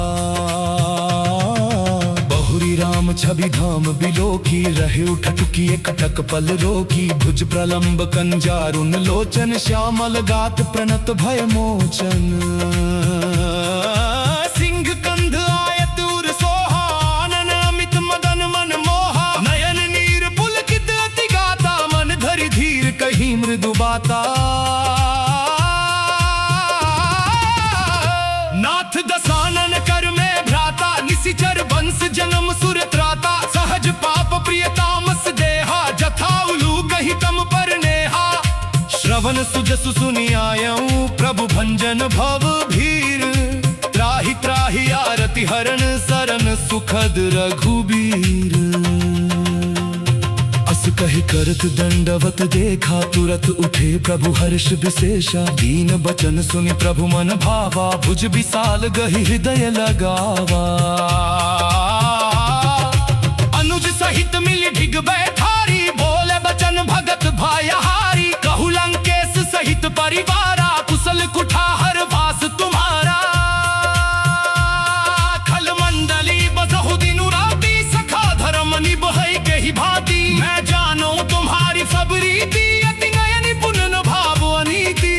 Speaker 2: बहुरी राम छवि धाम बिलोकी, रहे उठटुकी कटक पल रोकी। भुज प्रलंब कंजारुन लोचन, श्यामल गात प्रणत भय मोचन। सिंह कंध आयत उर सोहा, आनन अमित मदन मन मोहा। नयन नीर पुलकित अति गाता, मन धरि धीर कहीं मृदु बाता। नाथ दसानन कर में भ्राता, निशिचर वंश जन्म सुर त्राता। सहज पाप प्रिय तामस देहा, जथा उलूक हितम पर नेहा। श्रवण सुजसु सुनि आयऊं, प्रभु भंजन भव भीर। त्राहि त्राहि आरति हरण, शरण सुखद रघुबीर। अस कहि करत दंडवत देखा, तुरत उठे प्रभु हर्ष विशेषा। दीन बचन सुनि प्रभु मन भावा, भुज विशाल गहि हृदय लगावा। अनुज सहित मिलि ढिग बैठारी, बोले बचन भगत भायहारी। कहु लंकेश सहित परिवारा, कुशल कुठार वास तुम्हारा। खल मंडली बसहु दिनु राती, सखा धर्म निभहि गहि भाती। मैं जानो तुम्हारी सब रीति, अति नयन पुनन भाव अनीति।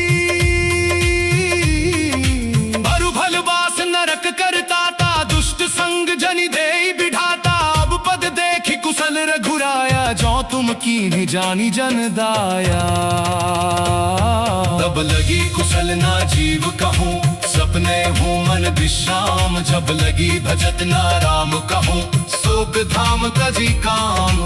Speaker 2: भरु भल वास नरक करताता, दुष्ट संग जनि देई बिढ़ाता। अब पद देखि कुशल रघुराया, जो तुम कीन्हि जानि जन दाया। तब लगी कुशल ना जीव कहूँ, सपने हूँ मन विश्राम। जब लगी भजत ना राम कहूँ, शोक धाम तजी काम।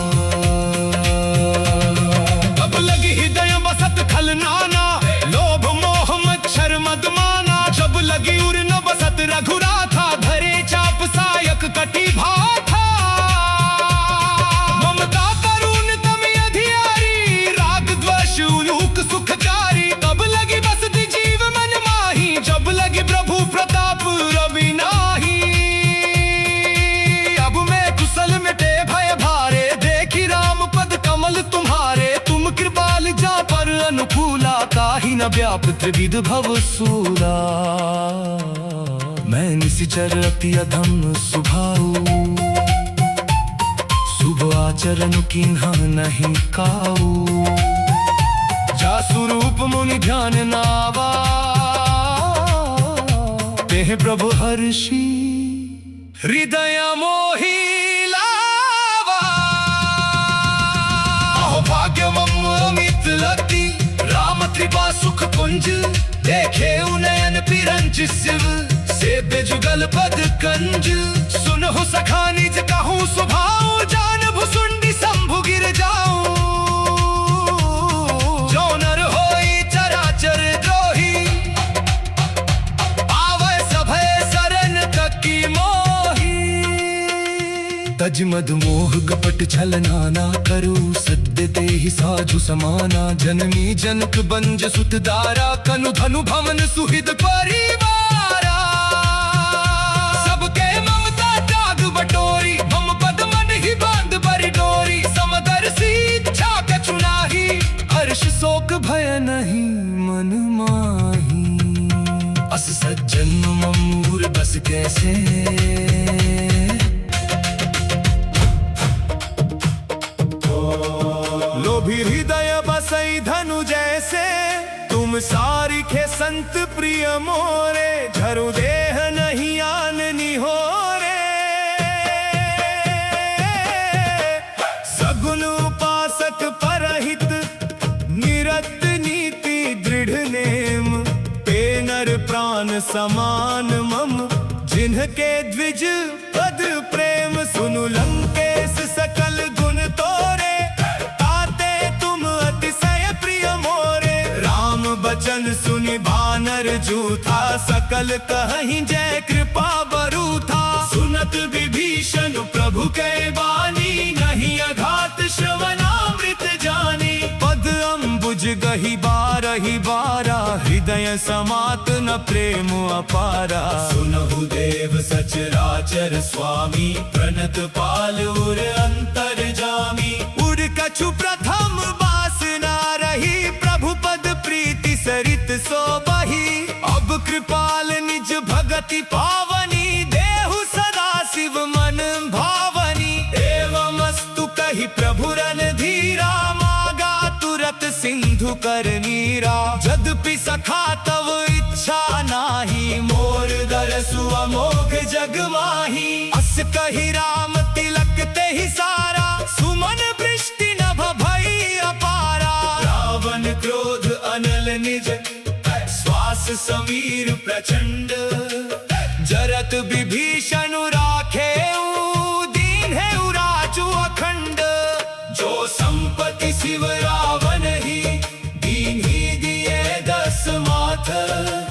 Speaker 2: तब लगी हृदय बसत खल नाना, लोभ मोह मच्छर मदमाना। जब लगी उर न बसत रघुराथा, धरे चाप सायक कटी भाथा। ममता करुण तमि अधियारी, राग द्वेष उलूक सुखकारी। तब लगी बसति जीव मन माही, जब लगी प्रभु प्रताप रवि नाही। अब मैं कुशल मिटे भय भारे, देखी राम पद कमल तुम्हारे। तुम कृपाल जा पर अनुकूला, ताहि न व्याप त्रिविध भव सूला। मैं निशिचर अति अधम स्वभाव, शुभ आचरण किन्हा नहीं काऊ। जासु रूप मुनि ध्यान नावा, तेह प्रभु हर्षि हृदय मोहि लावा। अहो भाग्यवम अमित लती, राम कृपा सुख कुंज, देखे उनयन पिरंज शिव, सेव्य जुगल पद कंज। सुनहु सखा निज कहूँ स्वभाव, जान भुसुंडी शंभु गिर जाऊं। जो नर होई चराचर द्रोही, आवे सभय शरण तकी मोही। तज मद मोह कपट छलना ना करू, सद्य तेहि साधु समाना। जननी जनक बंज सुत दारा, कनु धनु भवन सुहृद परिवारा। सबके ममता त्याग बटोरी, मम पद मन ही बांध बरि डोरी। समदर्शी इच्छा कछु नाही, हर्ष शोक भय नहीं मन माही। अस सज्जन ममूर बस कैसे, लोभी हृदय बसई धनु जैसे। तुम सारिखे संत प्रिय मोरे, झरु देह नहीं आननी हो रे। सगुन उपासक परहित, निरत नीति दृढ़ नेम। पे नर प्राण समान मम, जिन्हके द्विज पद प्रेम। सुनु लंकेश सकल गुण तोरे, बचन सुनि बानर जूथा। सकल कहीं जय कृपा बरू था, सुनत विभीषण प्रभु के बानी। नहीं अघात श्रवणामृत जानी, पद अम्बुज गही बारही बारा। हृदय समात न प्रेम अपारा। सुनहु देव सचराचर स्वामी, प्रणत पाल उर अंतर जामी। उर कछु प्रथम वासना रही, प्रभु पद प्रीति सरित सो बही। अब कृपाल निज भगति पावनी, देहु सदा शिव मन भावनी। एवमस्तु कही प्रभु रणधीरा, मागा तुरत सिंधु कर नीरा। यद्यपि सखा तव इच्छा नाही, मोर दरसु अमोघ जग माही। अस कही राम तिलक तेहि सारा, सुमन वृष्टि नभ भई अपारा। रावण क्रोध अनल निज, श्वास समीर प्रचंड। जरत विभीषण राखे, दीन है उराजु अखंड। जो संपत्ति शिव रावण ही, दीन ही दिए दस माथ।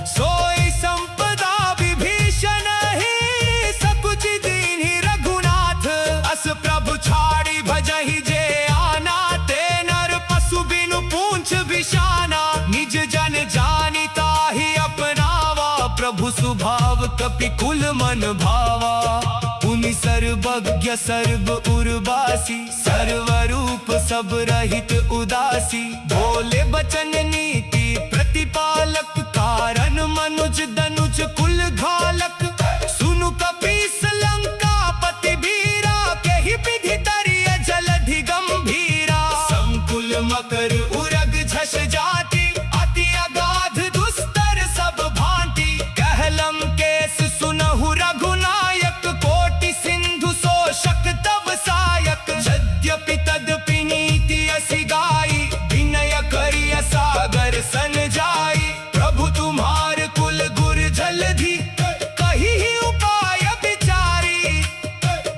Speaker 2: सोई संपदा विभीषण ही, सकुच दीन ही रघुनाथ। अस प्रभु छाड़ी भजहि जे आना, ते नर पशु बिनु पूंछ बिशाना। निज जन जानिता ही अपनावा, प्रभु स्वभाव कपि कुल मन भावा। पुनि सर्वज्ञ सर्व उर्वासी, सर्वरूप सब रहित उदासी। बोले बचन नीति प्रतिपालक, कारण मनुज दनुज कुल घालक। सुनु कपीस लंका पति बीरा, केहि विधि तरिय जलधि गंभीरा। संकुल मकर उरग झष जाति, अति अगाध दुस्तर सब भांति। कहलम केस सुनहु रघुनायक, कोटि सिंधु शोषक तव सायक। यद्यपि तदपि नीति असि गाई, विनय करिय सागर सन जाई। प्रभु तुम्हार कुल गुर जलधि, कही ही उपाय विचारी।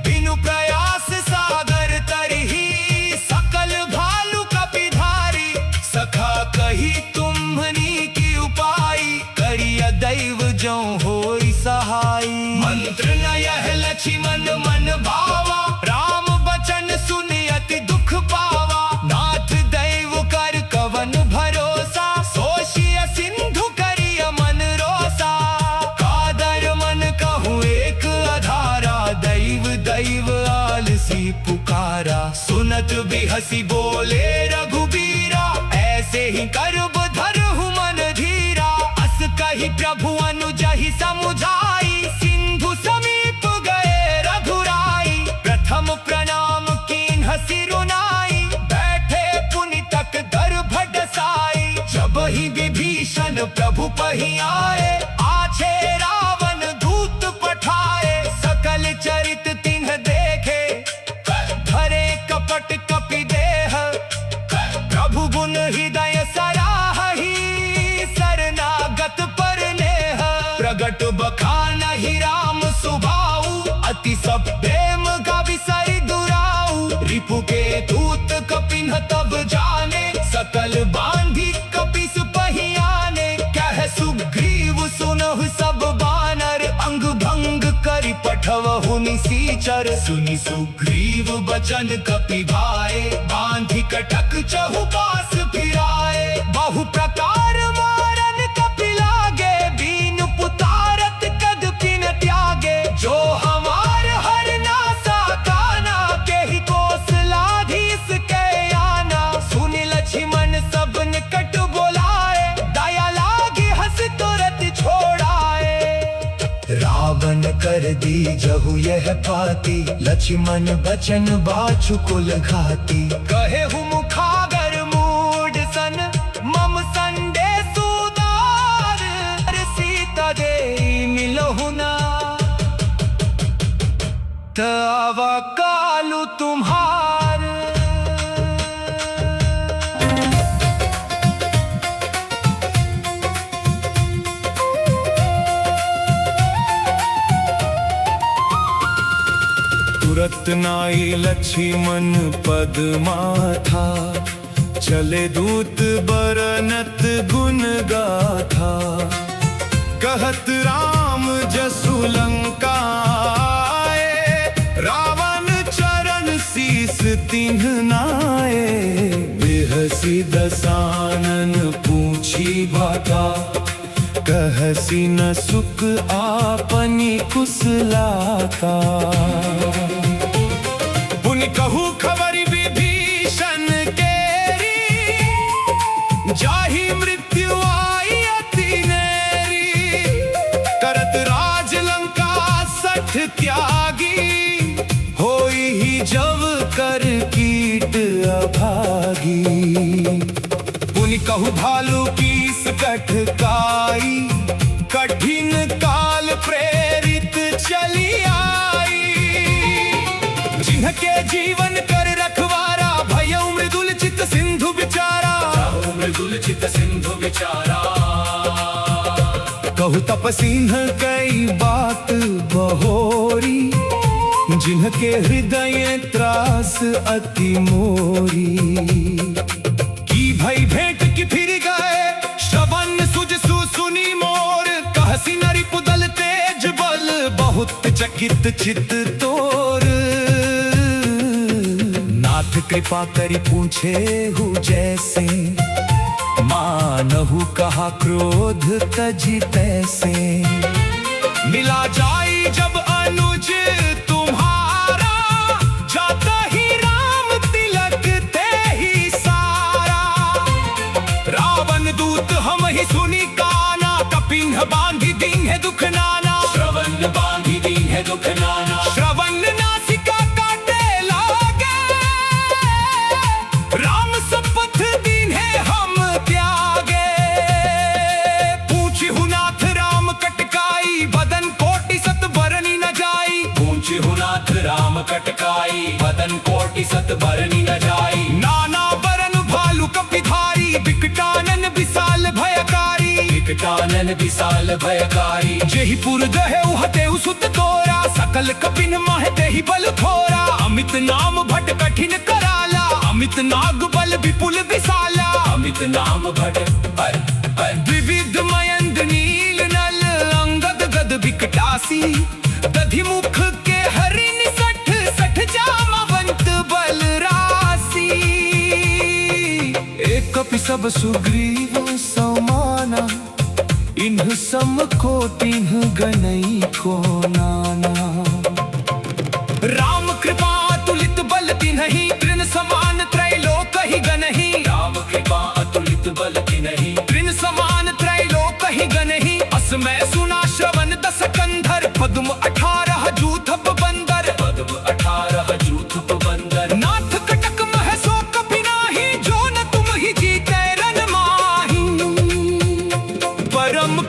Speaker 2: बिनु प्रयास सागर तरही, सकल भालु कपिधारी। सखा कही तुम्हनी की उपाय, करिय दैव जो होई सहाई। मंत्र न यह लक्ष्मण मन भावा, राम बचन सुनि अति दुख पावा। नाथ दैव कर कवन भरोसा, सोशिय सिंधु करिय मन रोसा। कादर मन कहूँ एक अधारा, दैव दैव आलसी पुकारा। सुनत बिहसी बोले रघुबीरा, ऐसे ही करब धरहु मन धीरा। अस कही प्रभु अनुजहि समुझाई,
Speaker 1: कहीं आए, आछे रावण दूत पठाए, सकल चरित तिन्ह देखे, धरे कपट कपि देह, प्रभु गुण हृदय सराहहि, शरणागत पर नेह, प्रगट बखानहि राम सुभाऊ, अति सब प्रेम का विसरि दुराऊ, रिपु के दूत कपिन तब जाने, सकल बांधी कपिस पहियाने, कह सुग्रीव सुनहु सब बानर, अंग भंग करि पठवहु निसीचर, सुनि सुग्रीव बचन कपि भाए, बांधी कटक चहुपास फिराए, बहु प्रकार मारन कपि लागे, बीन पुतारत कदपि न त्यागे, जो हमार हर नासा काना, केहि कौशलाधीश के आना, सुनि लक्ष्मण सब निकट बोलाए, दया लागी हंस तुरत छोड़ाए, रावण कर दी जहु यह पाती, लक्ष्मण बचन बाछु कुल घाती, कहे हूँ मुखागर मूड सन, मम संदेश उदार, सीता दे मिलहु ना, तब कालु तुम्हार।
Speaker 2: तुरत नाई लक्ष्मण पद माथा, चले दूत बरनत गुण गाथा, कहत राम जसु लंका आए, रावण चरण शीस तिन्ह नाए, बिहसी दसानन पूछी बाता, कहसी न सुख आपनी कुशलाता, पुनि कहू खबरि विभीषण केरी, जाहि मृत्यु आई अति नेरी, करत राज लंका सठ त्यागी, होई ही जब कर कीट अभागी, पुनि कहू भालू कीस कठकाई, कठिन काल प्रेरित चली आई, जिनके जीवन कर रखवारा, भयउ मृदुल चित सिंधु बिचारा, मृदुल चित सिंधु बिचारा, कहु तपसिन्ह कई बात बहोरी, जिनके हृदय त्रास अति मोरी, की भई भेंट की फिर गए, श्रवण सुजसु सुनी मोर, कहसी नरि पुदल तेज बल, बहुत चकित चित तोर, नाथ कृपा करि पूछे हु जैसे, मानहु कहा क्रोध तजी तैसे, मिला जाई जब अनुज तुम्हारा, जाता ही राम तिलक ते ही सारा, रावण दूत हम ही सुनी काना, कपिन्ह बांधी दीन है दुख नाना, श्रवण बांधी दीन है दुख नाना, श्रवण नासिका काटे लागे, राम शपथ दीन है हम त्यागे, पूछी हुनाथ राम कटकाई, बदन कोटि सत बरनी न जाई, पूछी हुनाथ राम कटकाई, बदन कोटि सत बरनी न जाई, नाना बरन भालु कपिधारी, बिकटानन विशाल भयकारी, बिकटानन विशाल भयकारी, जेहि पुर दहे उहते सुत तोरा, सकल कपिन महते ही बल थोरा, अमित नाम भट कठिन कराला, अमित नाग बल विपुल विशाला, अमित नाम भट विविध मयंक नील नल, अंगद गद विकटासी, दधि मुख के हरिण सठ सठ जामवंत बल राशि, एक कपि सब सुग्रीव समाना, इन्ह सम को तिन्ह गनई को नाना, राम कृपा अतुलित बल तिन्हि, तृण समान त्रैलोक ही गनहि, राम कृपा अतुलित बल तिन्हि, तृण समान त्रैलोक ही गनहि, असमय सुना श्रवण दस कंधर, पद्म 18 जूथ बंदर, पद्म 18 जूथ बंदर, नाथ कटक मह सो कपि नाही, जो न तुम ही जीते रन माही, परम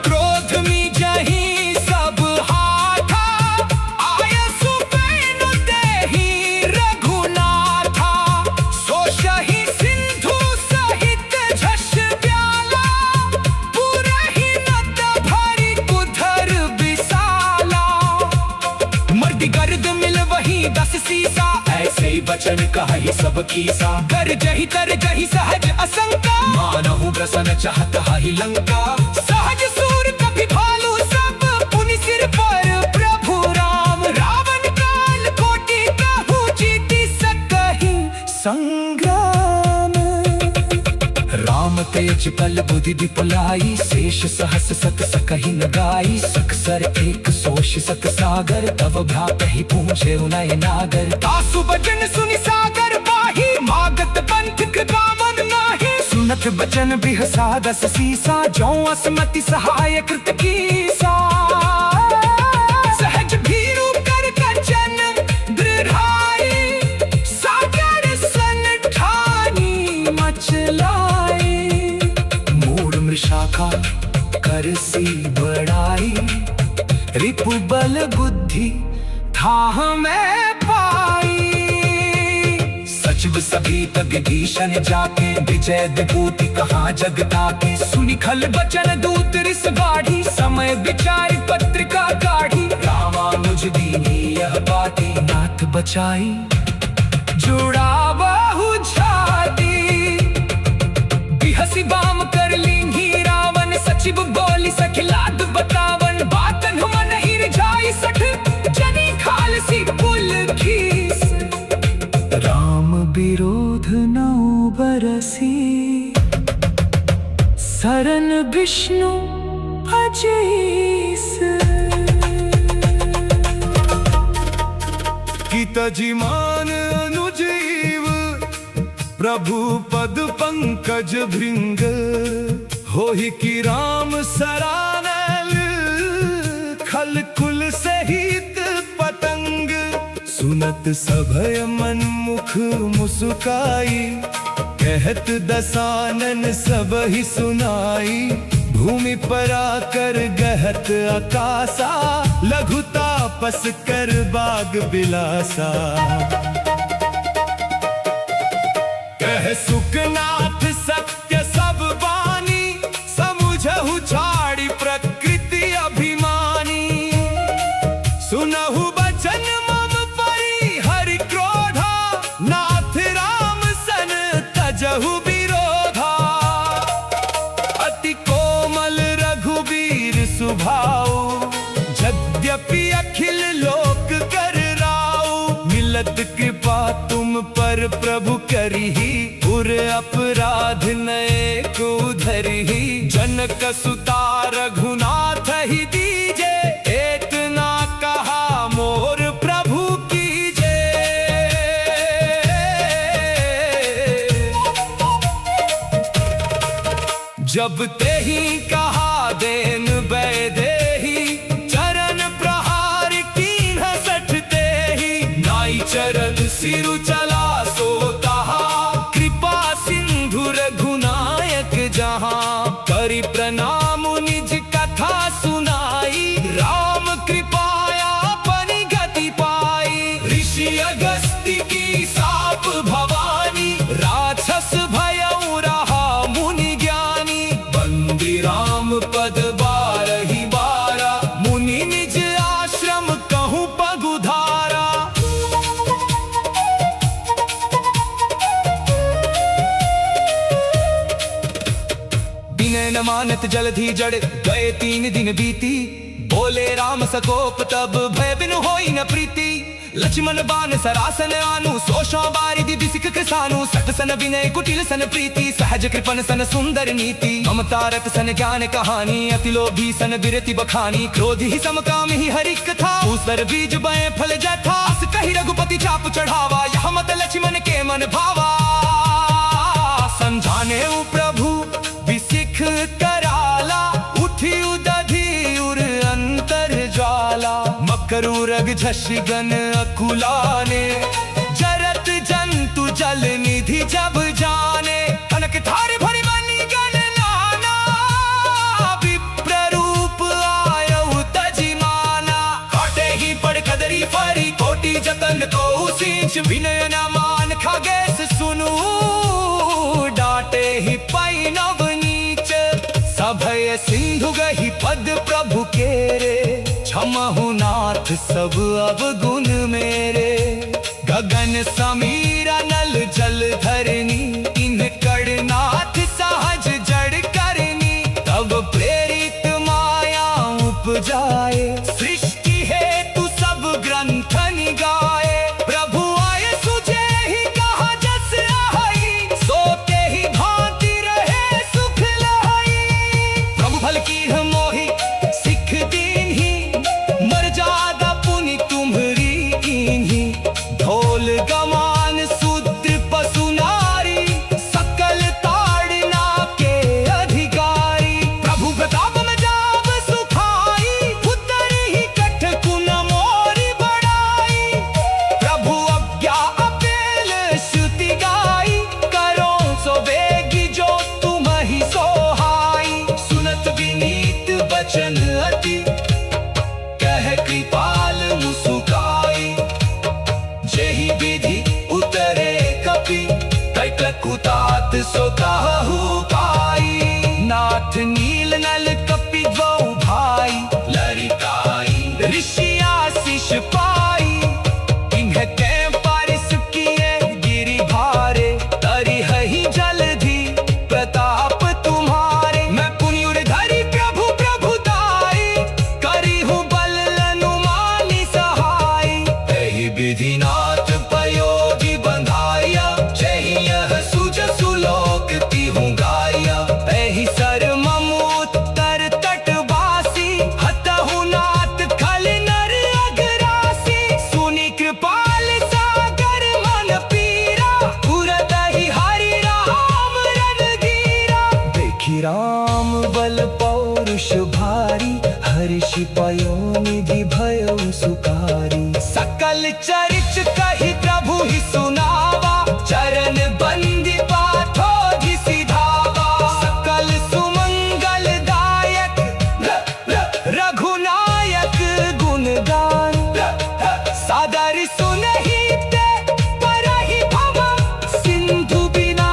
Speaker 2: बचन कहि सब कीसा।
Speaker 1: कर जही तर जही सहज असंका,
Speaker 2: मानहु प्रसन्न चाहत हाहि लंका।
Speaker 1: सहज सूर कभी भालू सब, पुनि सिर पर प्रभु राम। रावण काल कोटि कहु, जीति सकहि संग्राम।
Speaker 2: राम तेज बल बुद्धि विपुलाई, शेष सहस सत सकहि न गाई। सकसर एक सोष सत सागर, तव भ्रातहि पूछे उनय नागर।
Speaker 1: तासु बचन सुनि सागर बाही, मागत पंथ गावन नाही।
Speaker 2: सुनत बचन बिहसा दस सीसा, जो असमति सहाय कृत कीसा।
Speaker 1: सहज भीरु कर कचन दृढ़ाई, सागर सन ठानी
Speaker 2: मचलाई। मूढ़ मृषाका कर सी बड़ाई, रिपु बल बुद्धि थाह में पाई। सचिव सभी तग भीषण जाके, विजय विभूति कहाँ जगता के।
Speaker 1: सुनि खल बचन दूत रिस बाढ़ी, समय विचार पत्रिका काढ़ी।
Speaker 2: रामानुज दीनी यह बाती, नाथ बचाई
Speaker 1: जुड़ा बहु छाती। बिहसी बाम कर लीन्ही रावण, सचिव बोली सखिलाद बतावन। बातन मन हिर जाई सठ, जनी खाल सी पुल खीस।
Speaker 2: राम विरोध नौ बरसी, शरण विष्णु अजीस।
Speaker 1: की तजिमान अनुजीव, प्रभु पद पंकज भृंग। होहि की राम सरानल, खल कुल सहित पतंग। सुनत सभय मन मुख मुस्काई, कहत दसानन सब ही सुनाई। भूमि पर आकर गहत आकाशा, लघु तापस कर बाग बिलासा। कह सुखनाथ सत्य सब बानी, समुझहु छाड़ी प्रकृति अभिमानी। सुनहु बचन मम परि हरि क्रोधा, नाथ राम सन तजहु विरोधा। अति कोमल रघुवीर सुभाऊ, यद्यपि अखिल लोक कर राऊ। मिलत कृपा तुम पर प्रभु करिहि, उर अपराध नए को धरिहि। जनक सुता रघुनाथ ही दीजे, इतना कहा मोर प्रभु कीजे। जब ते ही कहा देन बैदेही, चरण प्रहार कीन्ह सठते ही। नाई चरण सिरु चला सो तहा, कृपा सिंधु रघुनायक जहाँ। करि प्रणाम निज कथा सुनाई, राम कृपाया अपनी गति पाई। ऋषि अगस्त्य की साप भवानी, राक्षस भयउ रहा मुनि ज्ञानी। बंदी राम पद बारहि बारा, मुनि निज आश्रम कहूँ पगुधारा। बिनय न मानत जलधि जड़, गए 3 दिन बीती। बोले राम सकोप तब, भय बिनु होई न प्रीति। लक्ष्मण बान सरासन आनु, सोशो बारिधि बिसिक कृसानु। सत सन विनय कुटिल सन प्रीति, सहज कृपन सन सुंदर नीति। ममता रत सन ज्ञान कहानी, अति लोभी सन बिरति बखानी। क्रोध ही समकाम ही हरि कथा, ऊसर बीज बय फल जथा। अस कहि रघुपति चाप चढ़ावा, यह मत लक्ष्मण के मन भावा। समझाने प्रभु विसिख कराला, उठी उदधि उर अंतर ज्वाला। मकरु रग झषगन अकुलाने, जरत जंतु जल निधि जब जाने। कनक थार भरि बनी गण नाना, विप्र रूप आयउ तजिमाना। काटे ही पड़ कदरी फरी, कोटि जतन को सींच। विनय न मान खगेश सुनु, डाटे ही पाई नव नीच। सभय सिंधु गही पद प्रभु केरे, क्षमहु नाथ सब अवगुण मेरे। गगन समीरा नल जल धरनी, इन कड़नाथ सहज जड़ करनी। तब प्रेरित माया उपजाए, सृष्टि हेतु सब ग्रंथ निगाए। प्रभु आए सुजे ही कहा जस आई, सोते ही भांति रहे सुख लहाई। प्रभु भल की मोही सिख दीन ही, मर्यादा पुनि तुम्हरी कीन्ही। ढोल गमान शूद्र पशु नारी, सकल ताड़ना के अधिकारी। प्रभु प्रताप में जाब सुखाई, उतर ही कठ कुन मोरी बढ़ाई। प्रभु अज्ञा अपेल श्रुति गाई, करो सो बेगी जो तुम ही सोहाई। सुनत विनीत बचन अति, कह कृपाल मुसुकाई। जेहि विधि उतरे कपि, कुतात सो कहु पाई। नाथ नील नल कपि द्वौ भाई, लरिकाई ऋषि आशीष पाई। इन्हें ते पारिस किए गिरि भारे, तरि हहि जलधि प्रताप तुम्हारे। मैं पुण्युर धरि प्रभु प्रभुताई, करी हूँ बल अनुमानी सहाय। एहि विधि नाथ पयोगी बंधाया, जहि यह सुज सुलोक तिहु गाया। एहि सर मम उत्तर तटवासी, हतहु नाथ खल नर अगरासी। सुनि कृपाल सागर मन पीरा, उरदहि हरि राम रणधीरा। देखि राम बल पौरुष भारी, हर्षि पयोनिधि भयो सुकारी। सकल चरित कहि प्रभु ही सुनावा, चरण बंदी पाथोधि सिधावा। सकल सुमंगल दायक रघुनायक गुणगान, सादर सुनहि ते परहि भव, सिंधु बिना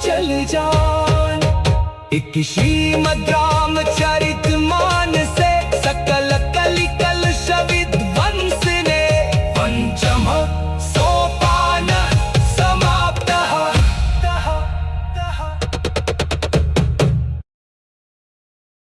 Speaker 1: चल जान। एक श्रीमद् रामचरित